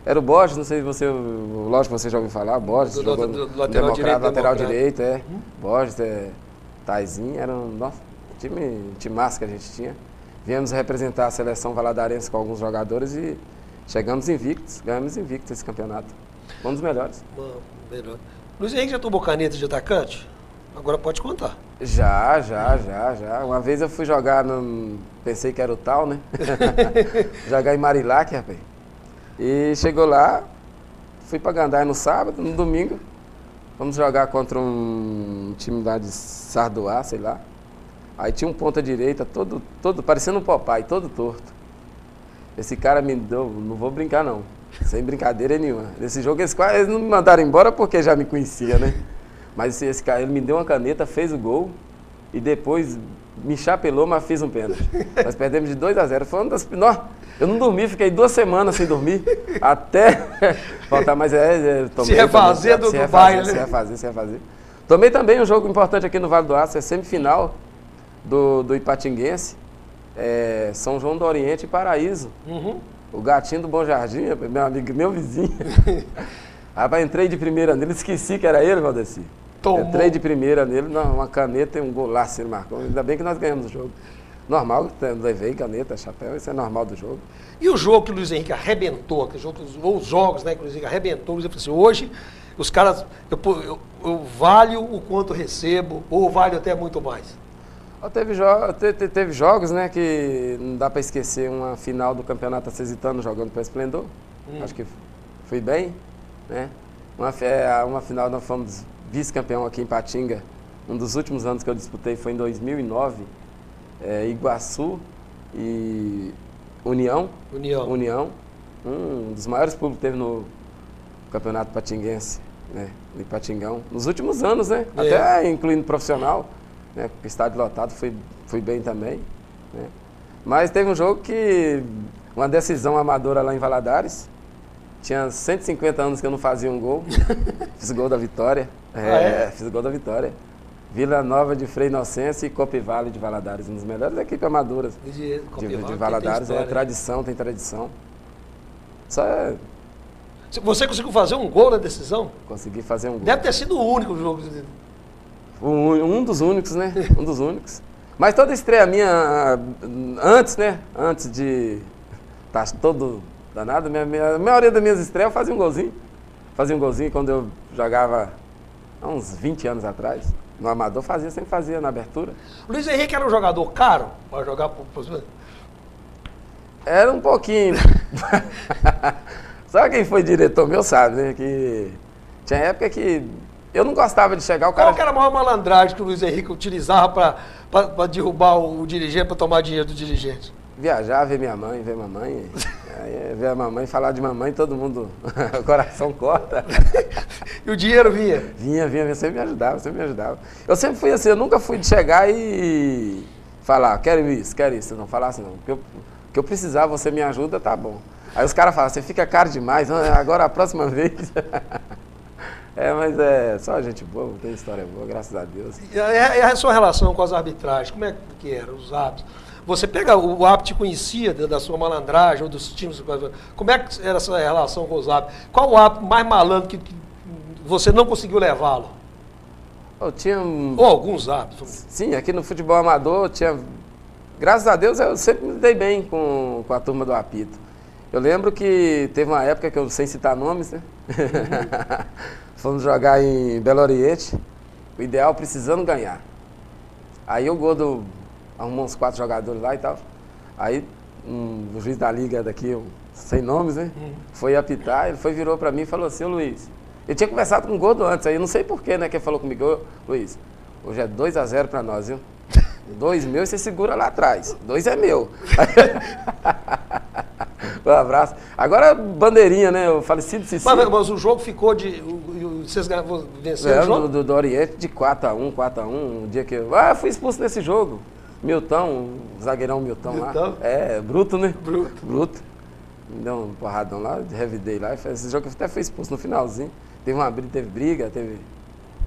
Speaker 2: era o Borges, não sei se você, lógico que você já ouviu falar, Borges, jogou no lateral direito, Borges, Taizinho, era um time massa que a gente tinha. Viemos representar a seleção valadarense com alguns jogadores e chegamos invictos, ganhamos invictos esse campeonato. Um dos melhores.
Speaker 1: Melhor. Luiz Henrique já tomou caneta de atacante? Agora pode contar.
Speaker 2: Já. Uma vez eu fui jogar, pensei que era o tal, né? Jogar em Marilac, rapaz. E chegou lá, fui para Gandaia no sábado, no domingo, vamos jogar contra um time lá de Sardoá, sei lá. Aí tinha um ponta direita, todo parecendo um Popeye, todo torto. Esse cara me deu, não vou brincar não, sem brincadeira nenhuma. Nesse jogo eles não me mandaram embora porque já me conhecia, né? Mas esse cara, ele me deu uma caneta, fez o gol e depois me chapelou, mas fez um pênalti. Nós perdemos de 2-0. Foi uma das... Eu não dormi, fiquei 2 semanas sem dormir, até faltar mais...
Speaker 1: Se refazer do baile,
Speaker 2: né? Se refazer. Tomei também um jogo importante aqui no Vale do Aço, semifinal do Ipatinguense, São João do Oriente e Paraíso. O gatinho do Bom Jardim, meu amigo, meu vizinho. Rapaz, entrei de primeira nele, esqueci que era ele, Valdeci. Entrei de primeira nele, uma caneta e um golaço ele marcou. Ainda bem que nós ganhamos o jogo. Normal, levei caneta, chapéu, isso é normal do jogo.
Speaker 1: E o jogo que o Luiz Henrique arrebentou, ou os jogos, né, que o Luiz Henrique arrebentou, ele falou assim, hoje os caras, eu valho o quanto recebo, ou valho até muito mais.
Speaker 2: Teve jogos, né, que não dá para esquecer uma final do Campeonato Acesitano jogando para Esplendor. Acho que fui bem, né? Uma final nós fomos vice-campeão aqui em Patinga. Um dos últimos anos que eu disputei foi em 2009, Iguaçu e União. Um dos maiores públicos que teve no Campeonato Patinguense, né, em Patingão. Nos últimos anos, né? Até incluindo profissional. Né, com o estádio lotado, fui bem também. Né. Mas teve um jogo que, uma decisão amadora lá em Valadares, tinha 150 anos que eu não fazia um gol, fiz o gol da vitória. Fiz o gol da vitória. Vila Nova de Frei Inocêncio e Copivale de Valadares, uma das melhores equipes amadoras de Valadares. Tem tradição, tem tradição.
Speaker 1: Você conseguiu fazer um gol na decisão?
Speaker 2: Consegui fazer um gol.
Speaker 1: Deve ter sido o único jogo.
Speaker 2: Um dos únicos, né? Um dos únicos. Mas toda estreia minha, antes, né? Antes de estar todo danado, a maioria das minhas estreias eu fazia um golzinho. Fazia um golzinho quando eu jogava há uns 20 anos atrás. No amador sempre fazia na abertura.
Speaker 1: O Luiz Henrique era um jogador caro para jogar
Speaker 2: Era um pouquinho. Só quem foi diretor meu sabe, né? Que tinha época que eu não gostava de chegar, o cara...
Speaker 1: Qual que era a maior malandragem que o Luiz Henrique utilizava para derrubar o dirigente, para tomar dinheiro do dirigente?
Speaker 2: Viajar, ver minha mãe, ver mamãe. Aí, ver a mamãe, falar de mamãe, todo mundo, o coração corta.
Speaker 1: E o dinheiro vinha?
Speaker 2: Vinha, sempre me ajudava. Eu sempre fui assim, eu nunca fui de chegar e falar, quero isso. Não falasse não. O que eu precisar, você me ajuda, tá bom. Aí os caras falam, você fica caro demais, agora a próxima vez... Mas só gente boa, tem história boa, graças a Deus.
Speaker 1: E a sua relação com as arbitragens, como é que era, os árbitros? Você pega, o árbitro te conhecia da sua malandragem, ou dos times, como é que era essa relação com os árbitros? Qual o árbitro mais malandro que você não conseguiu levá-lo? Ou alguns árbitros?
Speaker 2: Sim, aqui no futebol amador tinha, graças a Deus eu sempre me dei bem com a turma do apito. Eu lembro que teve uma época que eu, sem citar nomes, né? Fomos jogar em Belo Oriente, o ideal precisando ganhar. Aí o Gordo arrumou uns 4 jogadores lá e tal. Aí o juiz da liga daqui, sem nomes, né? Foi apitar, ele virou pra mim e falou assim, ô Luiz, eu tinha conversado com o Gordo antes, aí eu não sei porquê, né, que ele falou comigo, ô Luiz, hoje é 2-0 pra nós, viu? 2 meu e você segura lá atrás, 2 é meu. Um abraço. Agora, bandeirinha, né? O falecido Cici.
Speaker 1: Mas o jogo ficou de... Vocês venceram o jogo?
Speaker 2: Do Oriente de 4-1. Um dia que eu fui expulso nesse jogo. Milton, zagueirão Milton lá. Bruto, né? Bruto. Me deu um porradão lá, revidei lá. Esse jogo eu até fui expulso no finalzinho. Teve briga, teve...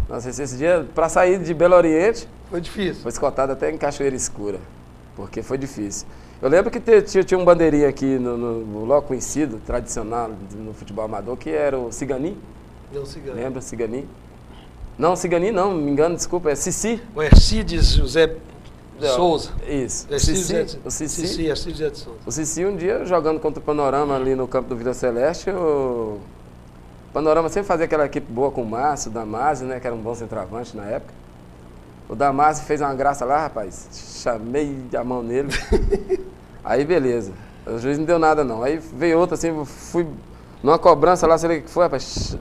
Speaker 2: Nossa, esse dia, pra sair de Belo Oriente...
Speaker 1: Foi difícil.
Speaker 2: Foi escoltado até em Cachoeira Escura. Porque foi difícil. Eu lembro que tinha um bandeirinha aqui no logo conhecido, tradicional no futebol amador, que era o Cigani. Lembra o Cigani? Não, Cigani não, me engano, desculpa, é Cici.
Speaker 1: O Ercides José Souza.
Speaker 2: Isso.
Speaker 1: O Cici.
Speaker 2: O Cici, um dia, jogando contra o Panorama ali no campo do Vila Celeste, o Panorama sempre fazia aquela equipe boa com o Márcio, o Damásio, né, que era um bom centroavante na época. O Damásio fez uma graça lá, rapaz, chamei a mão nele, aí beleza, o juiz não deu nada não, aí veio outra assim, fui numa cobrança lá, sei lá o que foi, rapaz,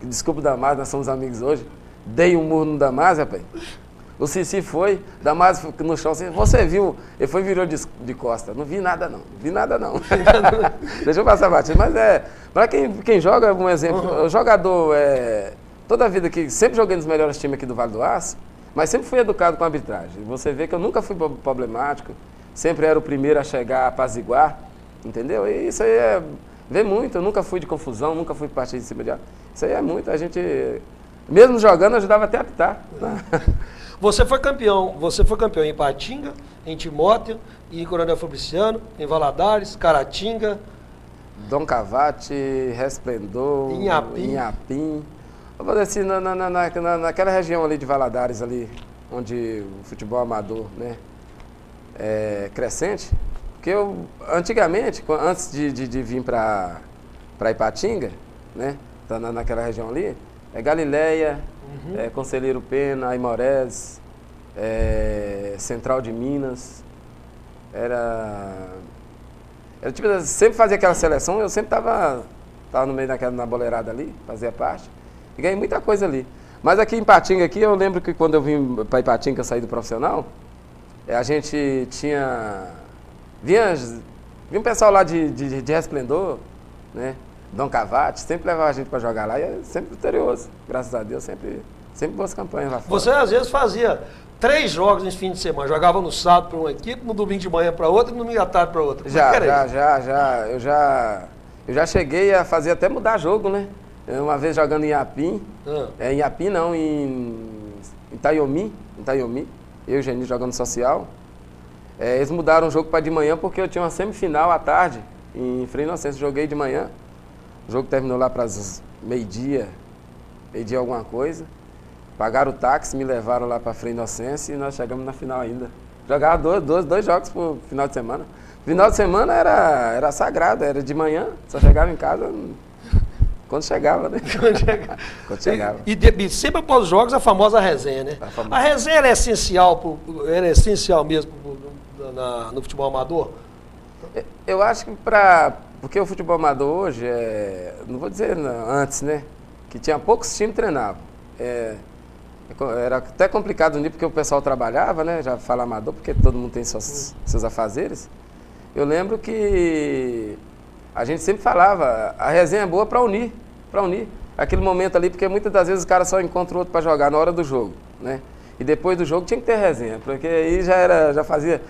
Speaker 2: desculpa o Damásio, nós somos amigos hoje, dei um murro no Damásio, rapaz, o Cici foi, Damásio no chão assim, você viu, ele virou de costa, não vi nada não, deixa eu passar a batida, mas para quem joga, um exemplo, o jogador, toda a vida que sempre joguei nos melhores times aqui do Vale do Aço, mas sempre fui educado com a arbitragem. Você vê que eu nunca fui problemático, sempre era o primeiro a chegar a apaziguar, entendeu? E isso aí vê muito, eu nunca fui de confusão, nunca fui partir de cima de área. Isso aí é muito, a gente, mesmo jogando, ajudava até a apitar.
Speaker 1: Você foi campeão em Ipatinga, em Timóteo, em Coronel Fabriciano, em Valadares, Caratinga.
Speaker 2: Dom Cavate, Resplendor, Inhapim. vou dizer assim, naquela região ali de Valadares, ali, onde o futebol amador, né, é crescente, porque eu, antigamente, antes de vir para Ipatinga, né, tá naquela região ali, Galileia, Conselheiro Pena, Aimorés, Central de Minas, tipo, sempre fazia aquela seleção, eu sempre tava no meio na boleirada ali, fazia parte, e ganhei muita coisa ali. Mas aqui em Ipatinga, aqui, eu lembro que quando eu vim para Ipatinga, eu saí do profissional, a gente vinha um pessoal lá de Resplendor, né, Dom Cavate, sempre levava a gente para jogar lá, e é sempre vitorioso, graças a Deus, sempre boas campanhas lá fora.
Speaker 1: Você às vezes fazia 3 jogos nesse fim de semana, jogava no sábado para uma equipe, no domingo de manhã para outra e no domingo à tarde para outra. Eu já cheguei a fazer até mudar jogo, né? Uma vez jogando em Iapim, em Iapim não, em Itaiomi, eu e o Geni jogando social. Eles mudaram o jogo para de manhã porque eu tinha uma semifinal à tarde em Frei Inocêncio, joguei de manhã. O jogo terminou lá para meio-dia alguma coisa. Pagaram o táxi, me levaram lá para Frei Inocêncio e nós chegamos na final ainda. Jogava dois jogos por final de semana. Final de semana era sagrado, era de manhã, só chegava em casa quando chegava, né? Quando chegava. E sempre após os jogos a famosa resenha, né? A resenha é essencial, mesmo no futebol amador?
Speaker 2: Eu acho que porque o futebol amador hoje, não vou dizer antes, né? Que tinha poucos times que treinavam. Era até complicado no nível porque o pessoal trabalhava, né? Já fala amador, porque todo mundo tem seus afazeres. Eu lembro que a gente sempre falava, a resenha é boa para unir. Aquele momento ali, porque muitas das vezes o cara só encontra o outro para jogar na hora do jogo, né? E depois do jogo tinha que ter resenha, porque aí já fazia,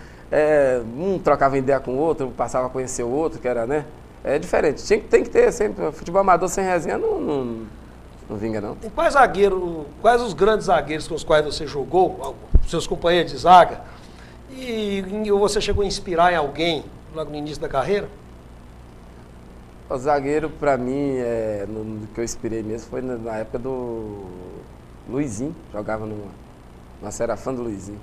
Speaker 2: um trocava ideia com o outro, passava a conhecer o outro, que era, né? É diferente, tem que ter sempre, futebol amador sem resenha não vinga não.
Speaker 1: E quais os grandes zagueiros com os quais você jogou, seus companheiros de zaga, e você chegou a inspirar em alguém logo no início da carreira?
Speaker 2: O zagueiro, para mim, no que eu inspirei mesmo, foi na época do Luizinho, jogava nossa, era fã do Luizinho.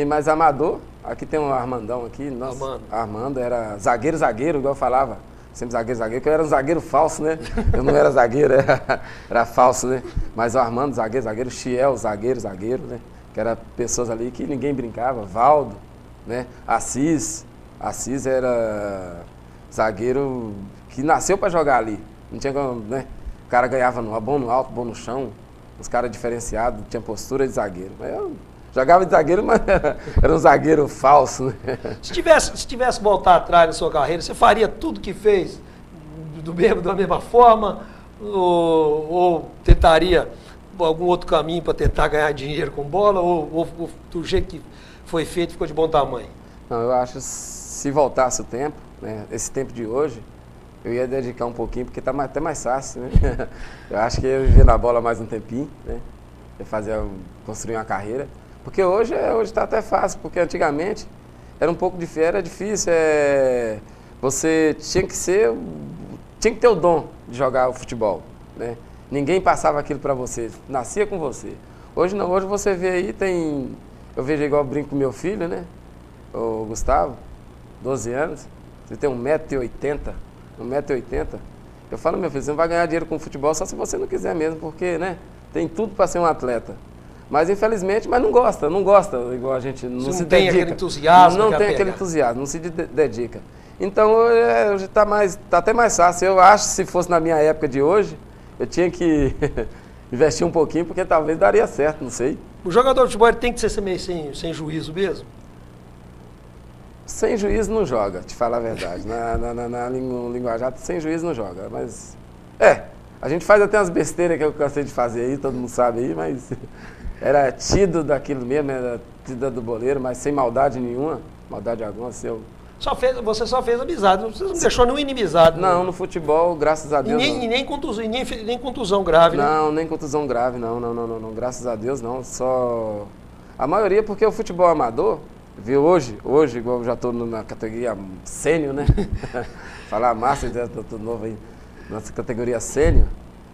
Speaker 2: Mas amador, aqui tem um Armandão aqui, nossa, Armando era zagueiro, igual eu falava, sempre zagueiro, porque eu era um zagueiro falso, né? Eu não era zagueiro, era falso, né? Mas o Armando, zagueiro, Chiel, zagueiro, né? Que eram pessoas ali que ninguém brincava, Valdo, né? Assis era zagueiro que nasceu para jogar ali, não tinha como, né? O cara ganhava bom no alto, bom no chão, os caras diferenciados, tinha postura de zagueiro. Mas eu jogava de zagueiro, mas era um zagueiro falso, né?
Speaker 1: Se tivesse voltar atrás na sua carreira, você faria tudo que fez da mesma forma ou tentaria algum outro caminho para tentar ganhar dinheiro com bola ou do jeito que foi feito ficou de bom tamanho?
Speaker 2: Não, eu acho que se voltasse o tempo, né, esse tempo de hoje, eu ia dedicar um pouquinho, porque está até mais fácil, né? Eu acho que eu ia viver na bola mais um tempinho, né? Construir uma carreira. Porque hoje está até fácil, porque antigamente era um pouco difícil. Você tinha que ter o dom de jogar o futebol, né? Ninguém passava aquilo para você, nascia com você. Hoje não, hoje você vê aí, eu vejo igual eu brinco com meu filho, né? O Gustavo, 12 anos, você tem 1,80 m, eu falo, meu filho, você não vai ganhar dinheiro com futebol só se você não quiser mesmo, porque, né, tem tudo para ser um atleta. Mas infelizmente, não gosta, igual a gente não se dedica. Não tem aquele
Speaker 1: entusiasmo.
Speaker 2: Não tem aquele entusiasmo, não se dedica. Então, hoje está até mais fácil. Eu acho que se fosse na minha época de hoje, eu tinha que investir um pouquinho, porque talvez daria certo, não sei.
Speaker 1: O jogador de futebol tem que ser meio sem juízo mesmo?
Speaker 2: Sem juízo não joga, te falar a verdade. Na linguajar, sem juízo não joga. Mas, a gente faz até umas besteiras que eu cansei de fazer aí, todo mundo sabe aí, mas era tido daquilo mesmo, era tido do boleiro, mas sem maldade nenhuma, maldade alguma,
Speaker 1: Você só fez amizade, você não deixou nenhuma inimizade.
Speaker 2: Não, no futebol, graças a Deus.
Speaker 1: Nem contusão grave, né?
Speaker 2: Não, nem contusão grave, não. Graças a Deus, não. Só. A maioria, porque o futebol amador, viu, hoje, igual eu já estou na categoria sênior, né? Falar massa, estou novo aí, nossa categoria sênior.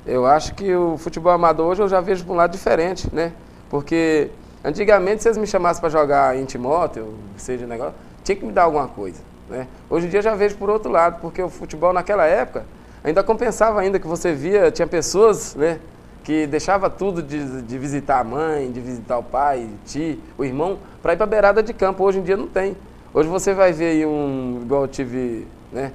Speaker 2: Eu acho que o futebol amador hoje eu já vejo por um lado diferente, né? Porque antigamente, se eles me chamassem para jogar em Timóteo, seja negócio, tinha que me dar alguma coisa, né? Hoje em dia eu já vejo por outro lado, porque o futebol naquela época ainda compensava ainda que você via, tinha pessoas, né, que deixava tudo de visitar a mãe, de visitar o pai, o tio, o irmão, para ir para a beirada de campo. Hoje em dia não tem. Hoje você vai ver aí igual eu tive, né,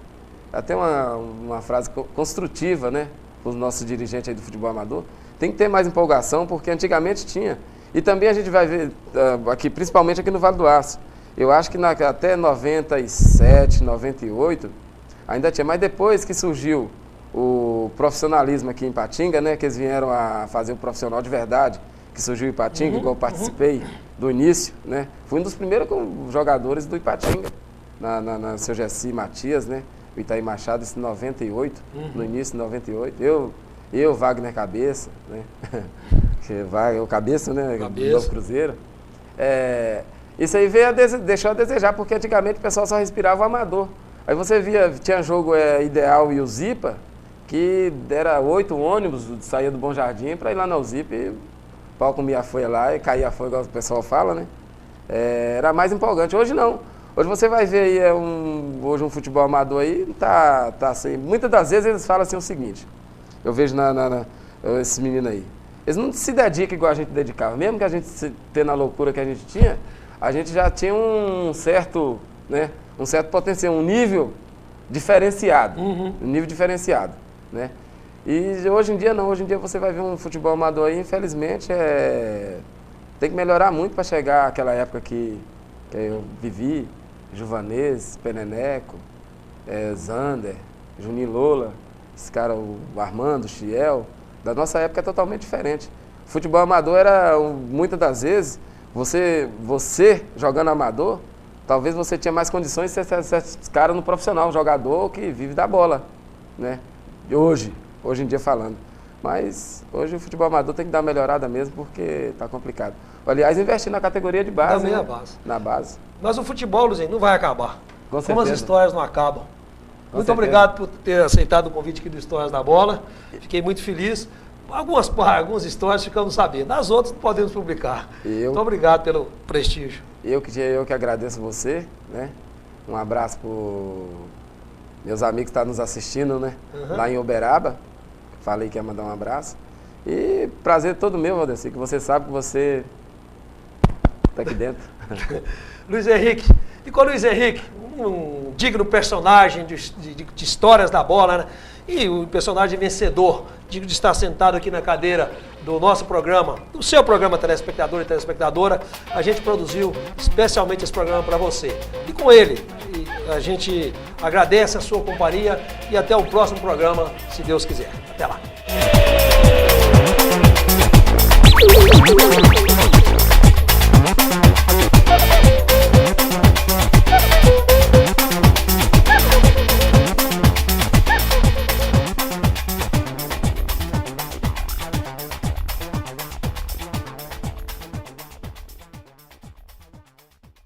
Speaker 2: até uma frase construtiva, né, para os nossos dirigentes aí do futebol amador, tem que ter mais empolgação, porque antigamente tinha. E também a gente vai ver, aqui, principalmente aqui no Vale do Aço, eu acho que até 97, 98, ainda tinha, mas depois que surgiu o profissionalismo aqui em Ipatinga, né, que eles vieram a fazer o profissional de verdade, que surgiu em Ipatinga, igual eu participei do início, né, fui um dos primeiros jogadores do Ipatinga, na seu Gessi Matias, né, o Itaí Machado, isso em 98, no início de 98, eu Wagner Cabeça, né, o Cabeça, né, do Novo Cruzeiro, isso aí deixou a desejar, porque antigamente o pessoal só respirava o amador. Aí você via, tinha jogo Ideal e o Zipa, que era 8 ônibus, saía do Bom Jardim para ir lá na Uzipa e o pau comia a folha lá e caía a folha, igual o pessoal fala, né? Era mais empolgante. Hoje não. Hoje você vai ver aí hoje um futebol amador aí, tá assim. Muitas das vezes eles falam assim o seguinte, eu vejo esses meninos aí, eles não se dedicam igual a gente dedicava. Mesmo que a gente tendo a loucura que a gente tinha, a gente já tinha um certo, né, um certo potencial, um nível diferenciado, né? E hoje em dia não, hoje em dia você vai ver um futebol amador aí, infelizmente, tem que melhorar muito para chegar àquela época que eu vivi, Juvanês, Peneneco, Zander, Juninho Lola, esse cara, o Armando, o Chiel, da nossa época é totalmente diferente. O futebol amador era, muitas das vezes, você jogando amador, talvez você tinha mais condições de ser esse cara no profissional, um jogador que vive da bola, né? Hoje em dia falando. Mas hoje o futebol amador tem que dar uma melhorada mesmo, porque está complicado. Aliás, investir na categoria de base.
Speaker 1: Também
Speaker 2: né?
Speaker 1: a base.
Speaker 2: Na base.
Speaker 1: Mas o futebol, Luizinho, não vai acabar.
Speaker 2: Com certeza.
Speaker 1: Como as histórias não acabam. Muito
Speaker 2: certeza.
Speaker 1: obrigado por ter aceitado o convite aqui do Histórias da Bola. Fiquei muito feliz. Algumas histórias ficamos sabendo, as outras não podemos publicar. Muito obrigado pelo prestígio.
Speaker 2: Eu que agradeço você, né? Um abraço para meus amigos que estão nos assistindo, né? Lá em Uberaba. Falei que ia mandar um abraço. E prazer todo meu, Valdeci, que você sabe que você está aqui dentro.
Speaker 1: Luiz Henrique. E com o Luiz Henrique, um digno personagem de histórias da bola, né? E um personagem vencedor, digno de estar sentado aqui na cadeira do nosso programa, do seu programa telespectador e telespectadora, a gente produziu especialmente esse programa para você. E com ele, a gente agradece a sua companhia e até o próximo programa, se Deus quiser. Até lá.